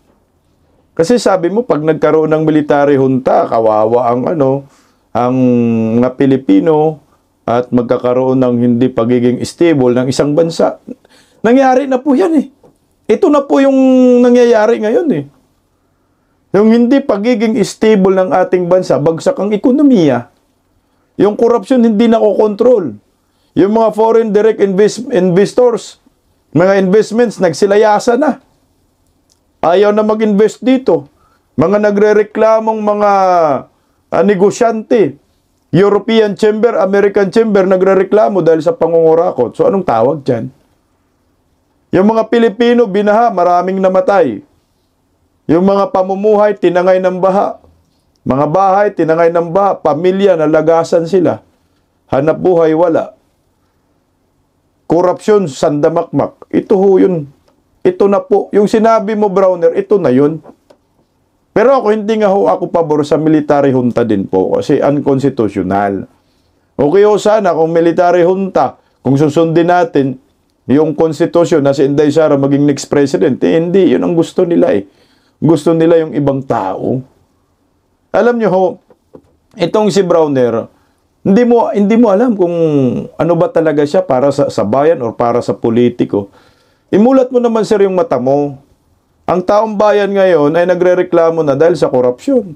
Kasi sabi mo, pag nagkaroon ng military junta, kawawa ang mga Pilipino at magkakaroon ng hindi pagiging stable ng isang bansa. Nangyari na po yan eh. Ito na po yung nangyayari ngayon eh. Yung hindi pagiging stable ng ating bansa, bagsak ang ekonomiya. Yung korupsyon hindi nakokontrol. Yung mga foreign direct investors, mga investments, nagsilayasa na. Ayaw na mag-invest dito. Mga nagre-reklamong mga negosyante, European Chamber, American Chamber, nagre-reklamo dahil sa pangungurakot. So anong tawag dyan? Yung mga Pilipino, binaha, maraming namatay. Yung mga pamumuhay, tinangay ng baha. Mga bahay, tinangay ng baha. Pamilya, nalagasan sila. Hanap buhay, wala. Korupsyon, sandamakmak. Ito ho yun. Ito na po. Yung sinabi mo, Browner, ito na yun. Pero ako, hindi nga ho ako pabor sa military junta din po. Kasi unconstitutional. Okay ho sana kung military junta, kung susundin natin yung konstitusyon na si Inday Sara maging next president, hindi. Yun ang gusto nila eh. Gusto nila yung ibang tao. Alam nyo ho, itong si Browner, hindi mo alam kung ano ba talaga siya para sa bayan or para sa politiko. Imulat mo naman sir yung mata mo. Ang taong bayan ngayon ay nagrereklamo na dahil sa korupsyon.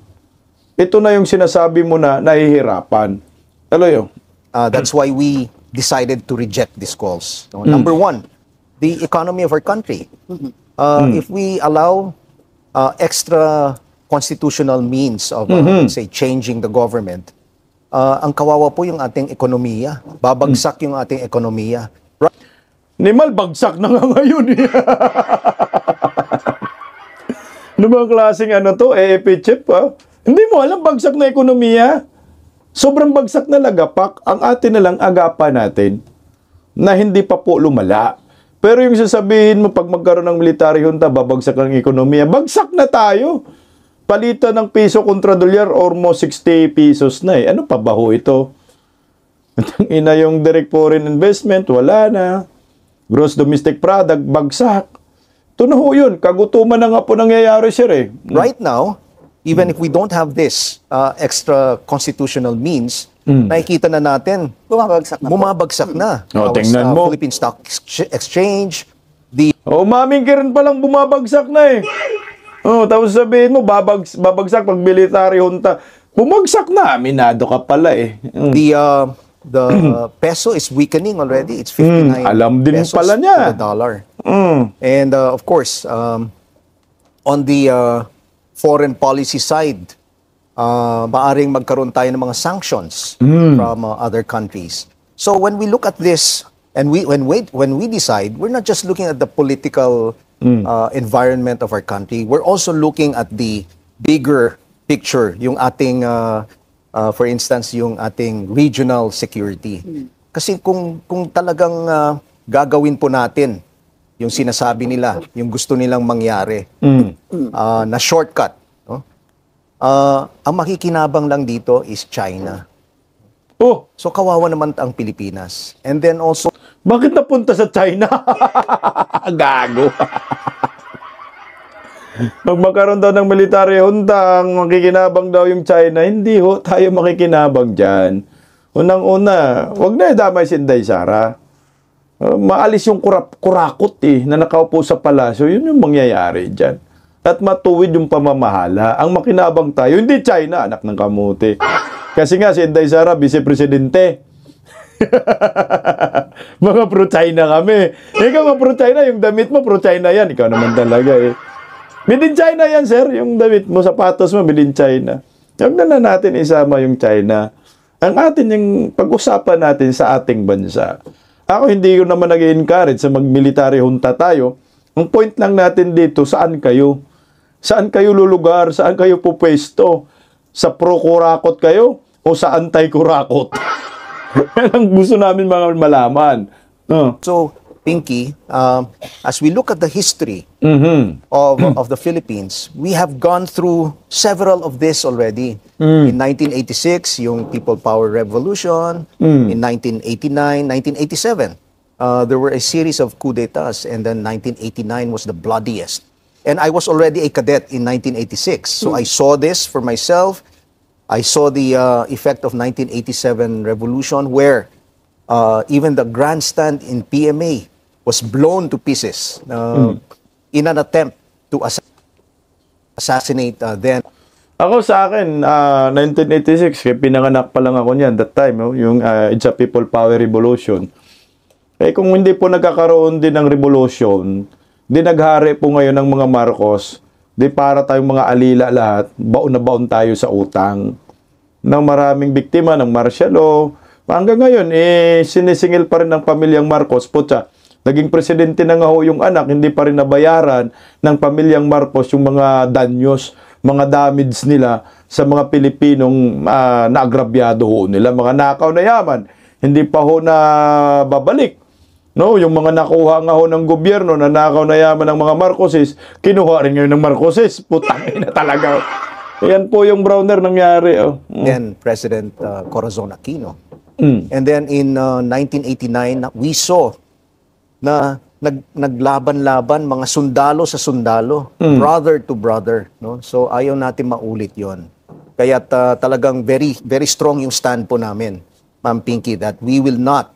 ito na yung sinasabi mo na nahihirapan. Alam yun? That's why we decided to reject these calls. So, number one, the economy of our country. If we allow extra constitutional means of, let's say, changing the government, ang kawawa po yung ating ekonomiya. Babagsak yung ating ekonomiya. Nimal, bagsak na nga ngayon. Ano bang klaseng chip, ha? Hindi mo alam, bagsak na ekonomiya. Sobrang bagsak na lagapak. Ang atin na lang agapan natin na hindi pa po lumala. Pero yung sasabihin mo, pag magkaroon ng military junta, babagsak ang ekonomiya. Bagsak na tayo. Palitan ng piso kontra dolyar, almost 60 pesos na eh. Ano pa ba ho ito? Ina yung direct foreign investment, wala na. Gross domestic product, bagsak. Ito na ho yun. Kagutuman na nga po nangyayari, sir eh. Right now, even if we don't have this extra constitutional means, nakikita na natin, bumabagsak na. Tingnan mo. Philippine Stock Exchange, maming rin palang bumabagsak na eh. Tapos sabihin mo, babagsak pag military junta. Bumagsak na. Aminado ka pala eh. The peso is weakening already. It's 59 alam din pesos pala niya. to the dollar. And of course, on the foreign policy side, maaring magkaroon tayo ng mga sanctions from other countries. So when we look at this, and when we decide, we're not just looking at the political environment of our country. We're also looking at the bigger picture, yung ating, for instance, yung ating regional security. Kasi kung talagang gagawin po natin yung sinasabi nila, yung gusto nilang mangyari, na shortcut, no? Ang makikinabang lang dito is China. So kawawa naman ang Pilipinas. And then also, bakit napunta sa China? Gago. Pag magkaroon daw ng military junta, ang makikinabang daw yung China, hindi ho tayo makikinabang dyan. Unang-una, wag na damay si Inday Sara. Maalis yung kurakot na nakaupo sa palasyo, yun yung mangyayari dyan. At matuwid yung pamamahala. Ang makinabang tayo, hindi China, anak ng kamuti. Kasi nga si Inday Sara, vice-presidente. Mga pro-China kami. Ikaw mga pro-China, yung damit mo pro-China yan. Ikaw naman talaga eh. Made in China yan, sir. Yung damit mo, sapatos mo, made in China. Huwag na natin isama yung China. Ang atin yung pag-usapan natin sa ating bansa. Ako hindi ko naman nag-encourage sa mag-military junta tayo. Ang point lang natin dito, saan kayo? Saan kayo lulugar? Saan kayo pupwesto? Sa pro-kurakot kayo o sa anti-kurakot? Yan ang gusto namin mga malaman. So, Pinky, as we look at the history of the Philippines, we have gone through several of this already. In 1986, yung People Power Revolution. In 1989, 1987, there were a series of coup d'etats, and then 1989 was the bloodiest. And I was already a cadet in 1986, so I saw this for myself. I saw the effect of 1987 revolution, where even the grandstand in PMA was blown to pieces in an attempt to assassinate then. Ako sa akin, 1986, pinanganak pa lang ako niyan that time, yung it's a People Power Revolution. Eh kung hindi po nagkakaroon din ng revolution, di naghari po ngayon ng mga Marcos, di para tayong mga alila lahat, baon na baon tayo sa utang ng maraming biktima ng martial law. Hanggang ngayon, sinisingil pa rin ng pamilyang Marcos. Putya, naging presidente na nga ho yung anak, hindi pa rin nabayaran ng pamilyang Marcos yung mga danyos, mga damage nila sa mga Pilipinong naagrabyado ho nila, mga nakaw na yaman. Hindi pa ho na babalik. No, yung mga nakuha nga ho ng gobyerno na nakaw na yaman ng mga Marcoses, kinuha rin ngayon ng Marcoses. Putang ina talaga. Yan po yung Browner nangyari. Then President Corazon Aquino. And then in 1989, we saw na naglaban-laban mga sundalo sa sundalo, brother to brother, no? So ayaw natin maulit 'yon. Kaya talagang very very strong yung stand po namin, Ma'am Pinky, that we will not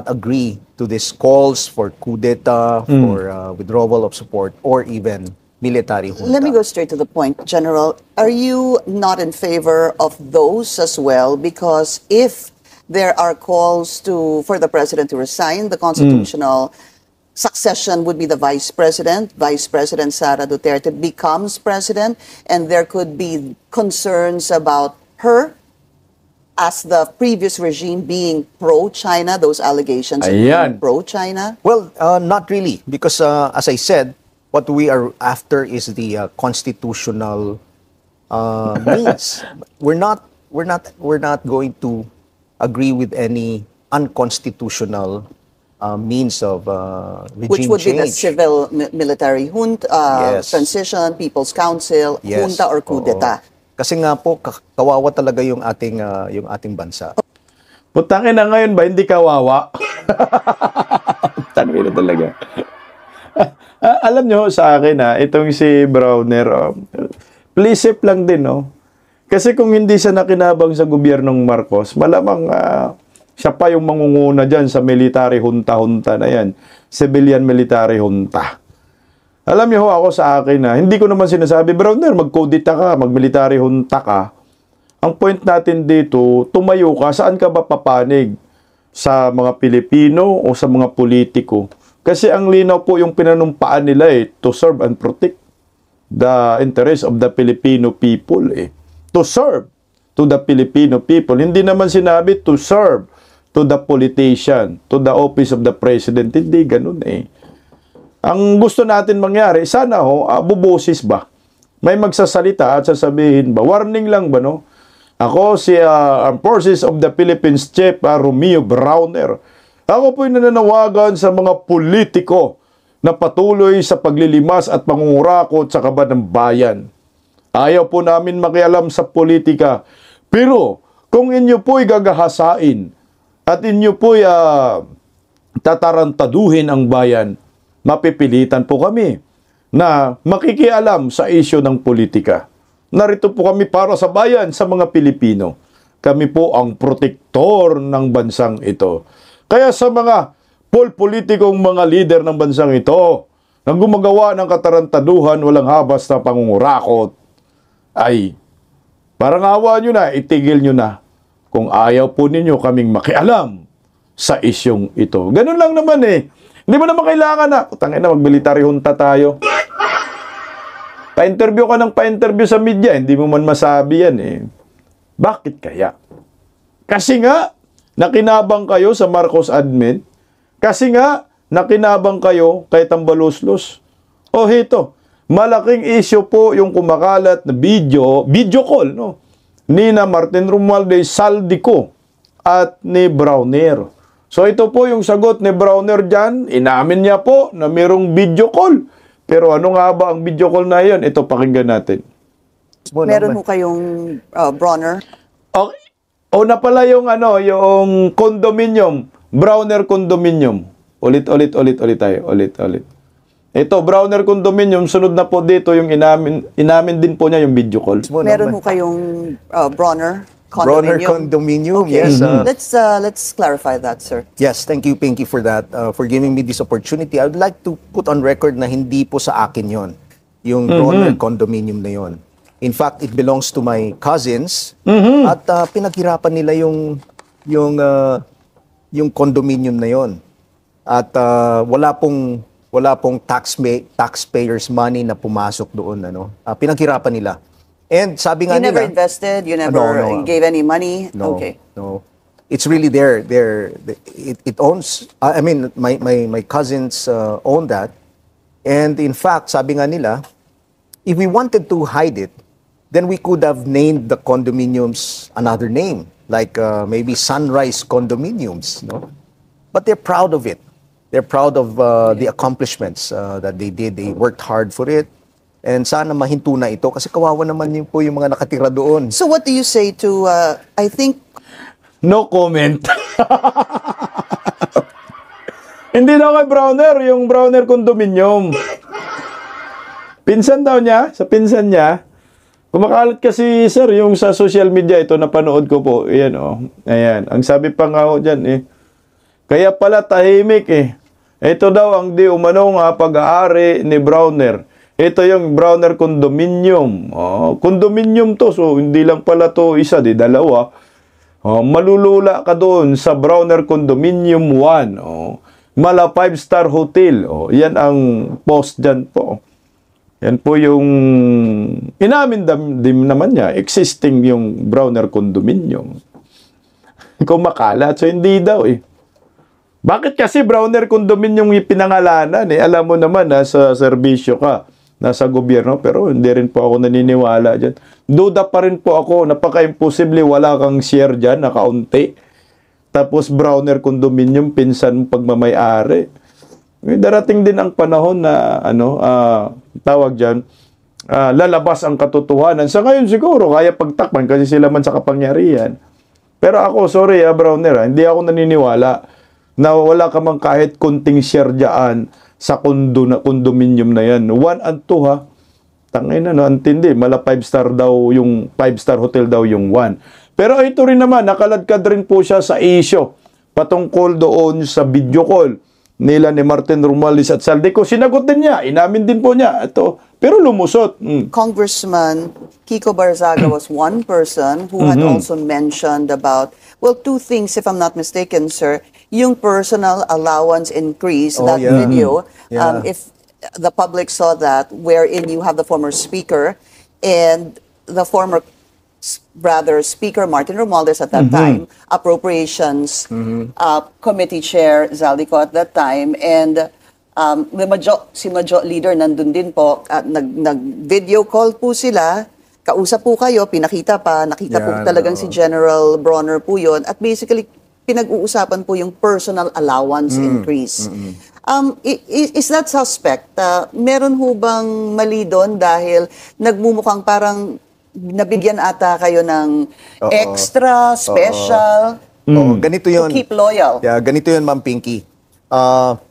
agree to these calls for coup d'etat, for withdrawal of support, or even military junta. Let me go straight to the point, General. Are you not in favor of those as well? Because if there are calls for the president to resign, the constitutional succession would be the vice president. Vice President Sara Duterte becomes president, and there could be concerns about her as the previous regime being pro-China, those allegations of being pro-China? Well, not really, because as I said, what we are after is the constitutional means. We're not going to agree with any unconstitutional means of regime Which would change. be the civil military junta, transition, People's Council, junta or coup d'etat. Kasi nga po, kawawa talaga yung ating bansa. Putangin na ngayon ba, hindi kawawa? Tangin na talaga. Alam nyo sa akin itong si Browner, plisip lang din, no? Kasi kung hindi siya nakinabang sa gobyernong Marcos, malamang siya pa yung mangunguna dyan sa military junta-junta na yan. Civilian military junta. Alam niyo ako sa akin hindi ko naman sinasabi, Browner, mag-kudita ka, mag-military junta ka. Ang point natin dito, tumayo ka, saan ka ba papanig? Sa mga Pilipino o sa mga politiko? Kasi ang linaw po yung pinanumpaan nila to serve and protect the interest of the Filipino people To serve to the Filipino people. Hindi naman sinabi to serve to the politician, to the office of the president. Hindi ganun Ang gusto natin mangyari, sana bubusis ba? May magsasalita at sasabihin ba? Warning lang ba, no? Ako si Armed Forces of the Philippines Chief Romeo Browner. Ako po'y nananawagan sa mga politiko na patuloy sa paglilimas at pangungurakot sa kaban ng bayan. Ayaw po namin makialam sa politika. Pero kung inyo po'y gagahasain at inyo po'y tatarantaduhin ang bayan, mapipilitan po kami na makikialam sa isyu ng politika. Narito po kami para sa bayan, sa mga Pilipino. Kami po ang protektor ng bansang ito. Kaya sa mga politikong mga lider ng bansang ito na gumagawa ng katarantaduhan, walang habas na pangungurakot, ay parang awa nyo na, itigil nyo na kung ayaw po ninyo kaming makialam sa isyong ito. Ganun lang naman Hindi mo naman kailangan tangin na mag-military junta tayo. Pa-interview ka ng pa-interview sa media, hindi mo man masabi yan Bakit kaya? Kasi nga, nakinabang kayo sa Marcos admin. Kasi nga, nakinabang kayo kay Tambaloslos. Hito, malaking issue po yung kumakalat na video call, no? Ni na Martin Romualdez, Saldico, at ni Browner. So ito po yung sagot ni Browner dyan. Inamin niya po na mayroong video call. Pero ano nga ba ang video call na yun? Ito, pakinggan natin. Meron mo kayong Browner? Okay. Una pala yung yung condominium. Browner condominium. Ulit tayo. Ulit. Ito, Browner condominium. Sunod na po dito yung inamin din po niya yung video call. Meron mo kayong Browner Browner condominium, okay. yes. Let's clarify that, sir. Yes, thank you, Pinky, for that, for giving me this opportunity. I would like to put on record na hindi po sa akin yon, yung Browner condominium na yon. In fact, it belongs to my cousins at pinaghirapan nila yung condominium na yon. At wala pong taxpayers money na pumasok doon, pinaghirapan nila. And sabi nga nila, you never invested, you never gave any money. No, okay. No. It's really there. It owns. I mean, my cousins own that. And in fact, sabi nga nila, if we wanted to hide it, then we could have named the condominiums another name, like maybe Sunrise Condominiums, no? But they're proud of it. They're proud of the accomplishments that they did. They worked hard for it. And sana mahinto na ito kasi kawawa naman yun po yung mga nakatira doon. So what do you say to, I think... No comment. Hindi daw kay Browner, yung Browner condominium. Pinsan daw niya, sa pinsan niya. Kumakalat kasi, sir, yung sa social media, ito napanood ko po. Ayan, Ayan. Ang sabi pa nga dyan, kaya pala tahimik, Ito daw ang di umanong pag-aari ni Browner. Ito yung Browner Condominium. Condominium to, so hindi lang pala to isa, dalawa. Malulula ka doon sa Browner Condominium 1. Mala 5-star hotel. Yan ang post dyan po. Yan po yung inamin din naman niya, existing yung Browner Condominium. Kung makalat, so hindi daw eh. Bakit kasi Browner Condominium yung pinangalanan eh? Alam mo naman, nasa serbisyo ka, nasa gobyerno, pero hindi rin po ako naniniwala dyan. Duda pa rin po ako, napaka-imposible, wala kang share dyan, nakaunti. Tapos Browner Condominium, pinsan pagmamay-ari. Darating din ang panahon na, tawag dyan, lalabas ang katotohanan. Sa ngayon siguro, kaya pagtakpan kasi sila man sa kapangyarihan. Pero ako, sorry Browner, hindi ako naniniwala na wala ka mang kahit kunting share dyan sa condominium na yan. 1 and 2 ha. Tangay na, antindi. Mala 5-star daw yung 5-star hotel daw yung 1. Pero ito rin naman, nakaladkad rin po siya sa issue patungkol doon sa video call nila ni Martin Romualdez at Saldico. Sinagot din niya, inamin din po niya ito. Pero lumusot. Congressman Kiko Barzaga was one person who had also mentioned about, well, two things if I'm not mistaken, sir. Yung personal allowance increase, that video, if the public saw that, wherein you have the former speaker and the former Speaker Martin Romualdez at that time, Appropriations Committee Chair Zaldico at that time, and si Majo leader nandun din po, at nag-video call po sila, kausap po kayo, nakita po talagang si General Bronner po yun, at basically pinag-uusapan po yung personal allowance increase. Is that suspect? Meron ho bang mali doon dahil nagmumukhang parang nabigyan ata kayo ng extra, special, ganito yun. to keep loyal? Yeah, ganito yun, Ma'am Pinky.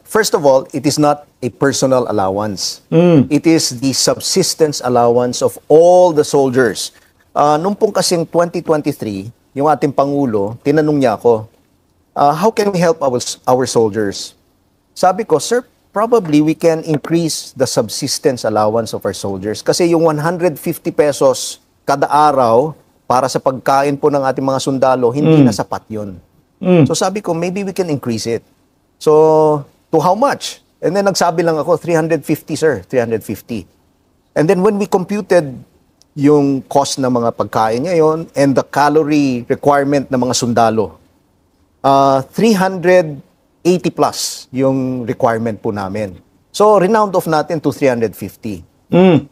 First of all, it is not a personal allowance. It is the subsistence allowance of all the soldiers. Nung pong kasing 2023, yung ating Pangulo, tinanong niya ako, how can we help our soldiers? Sabi ko, sir, probably we can increase the subsistence allowance of our soldiers. Kasi yung 150 pesos kada araw para sa pagkain po ng ating mga sundalo, hindi na sapat yun. So sabi ko, maybe we can increase it. So, to how much? And then nagsabi lang ako, 350 sir, 350. And then when we computed yung cost ng mga pagkain ngayon and the calorie requirement ng mga sundalo, 380 plus yung requirement po namin. So, renound off natin to 350.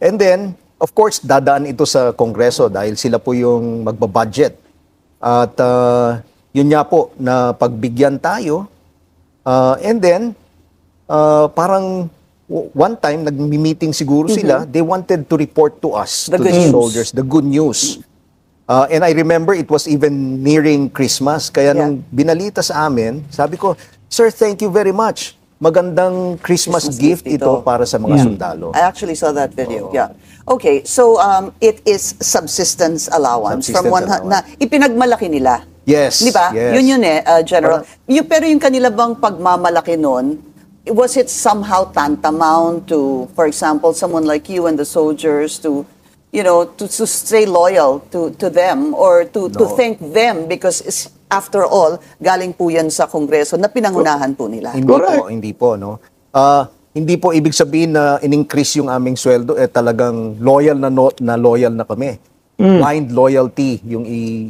And then, of course, dadaan ito sa Kongreso dahil sila po yung magbabudget. At yun nga po, na pagbigyan tayo. And then, parang one time, nag-meeting siguro sila, they wanted to report to us, to the soldiers, the good news. And I remember it was even nearing Christmas. Kaya nung binalita sa amin, sabi ko, sir, thank you very much. Magandang Christmas gift ito para sa mga sundalo. I actually saw that video. Yeah. Okay, so it is subsistence allowance from one na ipinagmalaki nila. Yes. Di ba? Yes. Yun General. Pero yung kanila bang pagmamalaki nun, was it somehow tantamount to, for example, someone like you and the soldiers to stay loyal to them or to thank them because after all, galing po yan sa Kongreso na pinangunahan po nila. Hindi po, no? Hindi po ibig sabihin na in-increase yung aming sweldo, talagang loyal na loyal na kami. Blind loyalty yung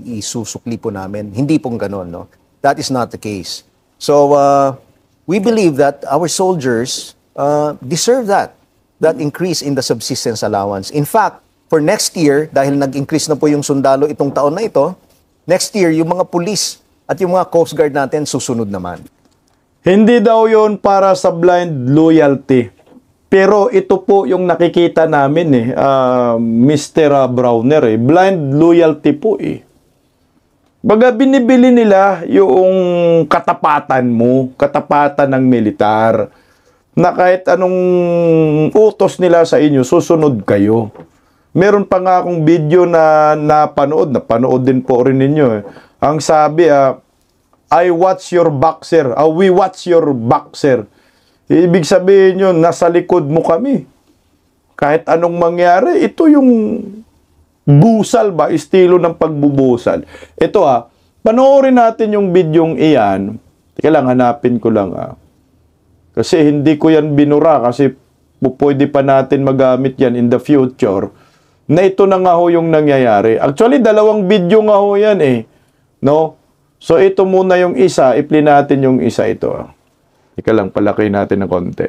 isusukli po namin. Hindi pong ganon, no? That is not the case. So, we believe that our soldiers deserve that increase in the subsistence allowance. In fact, for next year, dahil nag-increase na po yung sundalo itong taon na ito, next year, yung mga police at yung mga Coast Guard natin susunod naman. Hindi daw yon para sa blind loyalty. Pero ito po yung nakikita namin Mr. Browner blind loyalty po Baga binibili nila yung katapatan mo, katapatan ng militar, na kahit anong utos nila sa inyo, susunod kayo. Meron pa nga akong video na napanood din po rin ninyo Ang sabi, I watch your back, sir. We watch your back, sir. Ibig sabihin yun, nasa likod mo kami. kahit anong mangyari, ito yung busal ba, estilo ng pagbubusal. Ito panoorin natin yung bidyong iyan. Teka lang, hanapin ko lang Kasi hindi ko yan binura kasi pwede pa natin magamit yan in the future. Na ito na nga ho yung nangyayari. Actually, 2 video nga ho yan No? So, ito muna yung isa. I-play natin yung isa ito. Teka lang, palaki natin ng konti.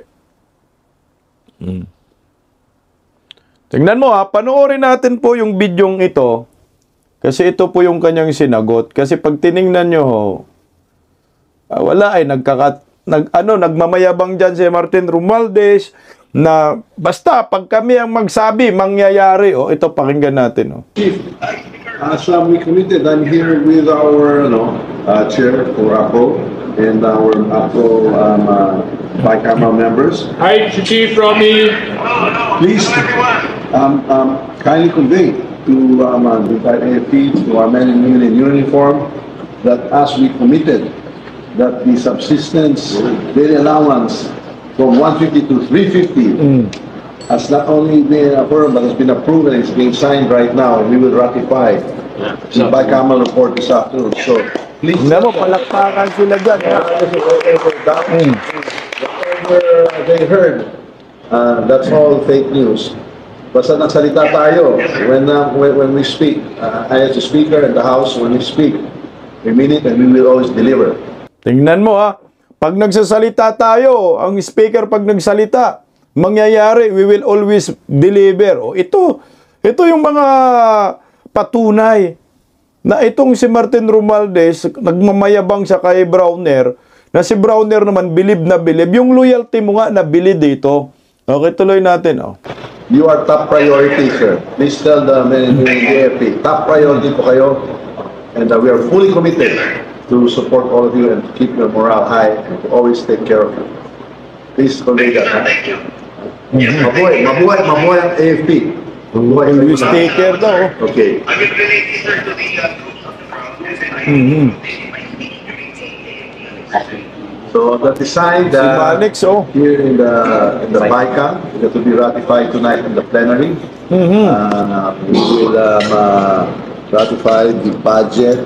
Tingnan mo panoorin natin po yung bidyong ito. Kasi ito po yung kanyang sinagot. Kasi pag tiningnan nyo wala nagmamayabang dyan si Martin Romualdez na basta pag kami ang magsabi, mangyayari. Ito, pakinggan natin. Chief, as we committed, I'm here with our chair for APO and our APO bicameral members. Hi, Chief Romy. Please kindly convey to the AFP, to our men and women in uniform, that as we committed, that the subsistence daily allowance from 150 to 350 has not only been affirmed but has been approved and is being signed right now. We will ratify the bicameral report this afternoon. So please. Palakpakan sila dyan. Whatever they heard, that's all fake news. Basta nagsalita tayo when we speak. I as a speaker in the House, when we speak, we mean it and we will always deliver. Tingnan mo pag nagsasalita tayo, ang speaker pag nagsalita, mangyayari, we will always deliver. Ito yung mga patunay na itong si Martin Romualdez, nagmamayabang siya kay Browner, na si Browner naman, bilib na bilib. Yung loyalty mo nga, nabili dito. Okay, tuloy natin. You are top priority, sir. Please tell the men and women in the AFP, top priority po kayo, and we are fully committed to support all of you and to keep your morale high and to always take care of you. Please convey that. Thank you. Yes, sir. Mabuhay ang AFP. Mabuhay yung sticker daw. Okay. I will relate this, sir, to the troops on the ground. So that is signed here in the BICAM, that will be ratified tonight in the plenary. We will ratify the budget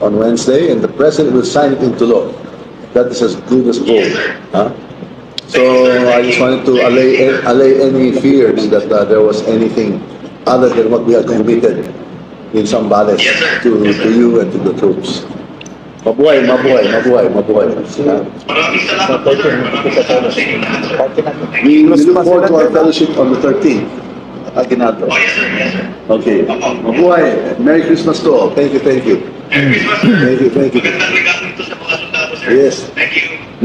on Wednesday, and the President will sign it into law. That is as good as gold. So I just wanted to allay any fears that there was anything other than what we had committed in some balance to you and to the troops. Mabuhay. We look forward to our fellowship on the 13th. Aguinaldo. Okay. Mabuhay. Merry Christmas to all. Thank you. Thank you. Yes.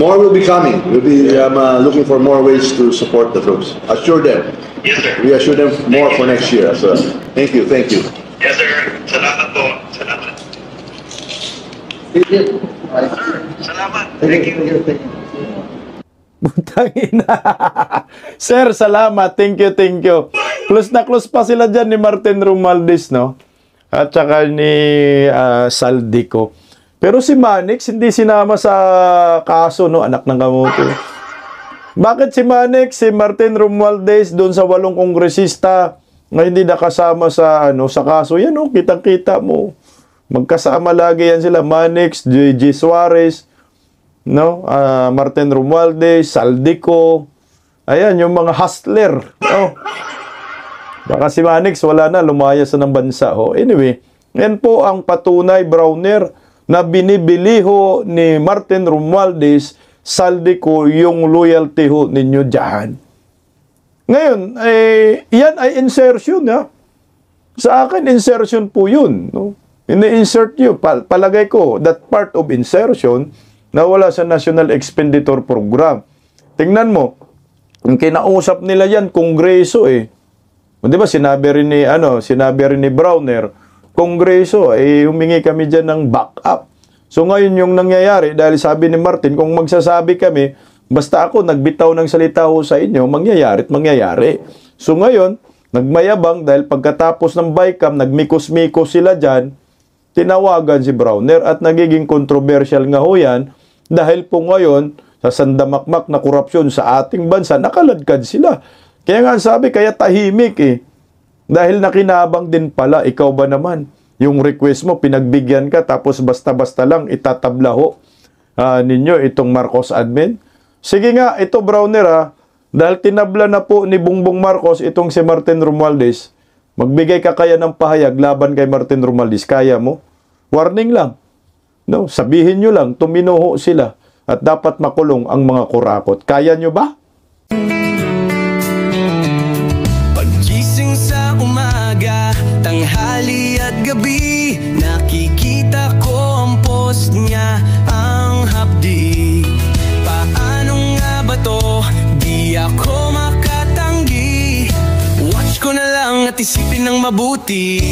More will be coming. We'll be looking for more ways to support the troops. Assure them. Yes, sir. We assure them more for next year as well. Thank you. Yes, sir. Salamat po. Salamat. Salamat. Thank you. Butangina. Sir, salamat. Thank you. Close na close pa sila dyan ni Martin Romualdez, no? At saka ni Saldico. Pero si Manix, hindi sinama sa kaso, no? Anak ng kamote. Bakit si Manix, si Martin Romualdez, doon sa 8 kongresista, na hindi nakasama sa, sa kaso? Yan, no? Kitang-kita mo. Magkasama lagi yan sila. Manix, J.J. Suarez, no? Martin Romualdez, Saldico. Ayan, yung mga hustler. Baka si Manix, wala na, lumayas na ng bansa. Anyway, yan po ang patunay, Browner, na binibili ho ni Martin Romualdez, Saldico, yung loyalty ho ninyo dyan. Ngayon, yan ay insertion, Sa akin, insertion po yun, no? Ini-insert nyo, palagay ko, that part of insertion na wala sa National Expenditure Program. Tingnan mo, yung kinausap nila yan, Kongreso Di ba, sinabi rin ni Browner, Kongreso, humingi kami dyan ng backup. So ngayon yung nangyayari, dahil sabi ni Martin, kung magsasabi kami, basta ako nagbitaw ng salita ho sa inyo, mangyayari. So ngayon, nagmayabang dahil pagkatapos ng BICAM, nagmikos-mikos sila dyan, tinawagan si Browner at nagiging controversial nga ho yan dahil po ngayon, sa sandamakmak na korupsyon sa ating bansa, nakaladkad sila. Kaya nga sabi, kaya tahimik eh. Dahil nakinabang din pala, ikaw ba naman? Yung request mo, pinagbigyan ka, tapos basta-basta lang itatablaho ninyo itong Marcos admin. Sige nga, ito Browner dahil tinabla na po ni Bongbong Marcos itong si Martin Romualdez, magbigay ka kaya ng pahayag laban kay Martin Romualdez, kaya mo? Warning lang. No, sabihin nyo lang, tuminuho sila at dapat makulong ang mga kurakot. Kaya nyo ba? Paggising sa umaga, tanghali at gabi, nakikita ko ang post niya, ang hapdi. Paano nga ba to? Di ako makatanggi. Watch ko na lang at isipin ng mabuti.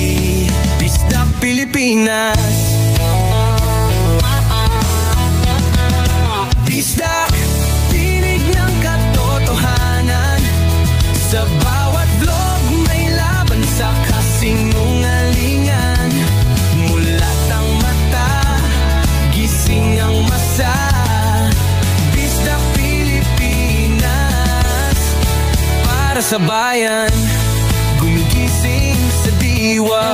Bisdak Pilipinas. Bisdak, tinig ng katotohanan. Sa bawat vlog may laban sa kasinungalingan. Mulat ang mata, gising ang masa. Bisdak Pilipinas, para sa bayan, gumigising sa diwa.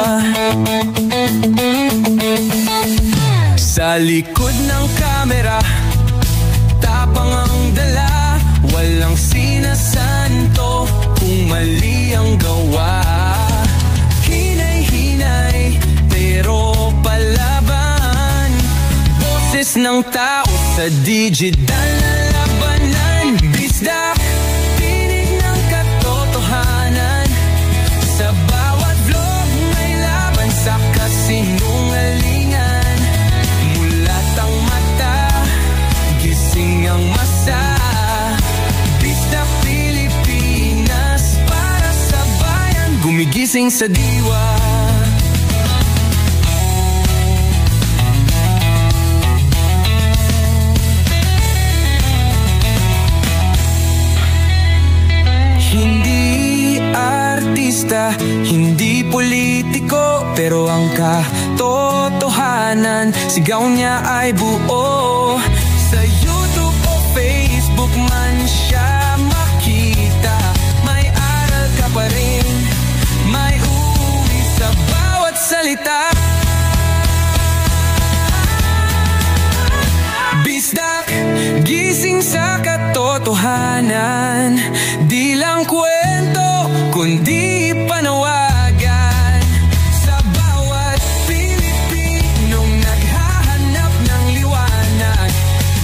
Sa likod ng kamera, tapang ang dala, walang sinasanto kung mali ang gawa. Hinay-hinay, pero palaban. Boses ng tao sa digital na labanan. Bisdak, tinig ng katotohanan. Sa bawat vlog may laban sa kasinungalingan. Mulat ang mata, gising ang masa. Bisdak Pilipinas, para sa bayan, gumigising sa diwa. Hindi artista, hindi politiko, pero ang katotohanan, sigaw niya ay buo. Sa YouTube o Facebook man siya makita, may aral ka pa rin, may uwi sa bawat salita. Bisdak, gising sa katotohanan, di lang kwento, kundi panawagan. Sa bawat Pilipinong naghahanap ng liwanag.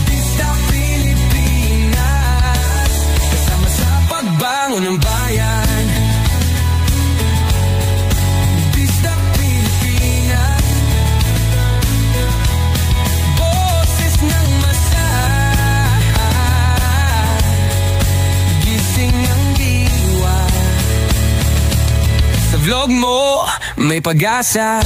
Bisdak Pilipinas, kasama sa pagbangon ng bayan. Bisdak Pilipinas, boses ng masa, gising ang diwa. Sa vlog mo, may pag-asa.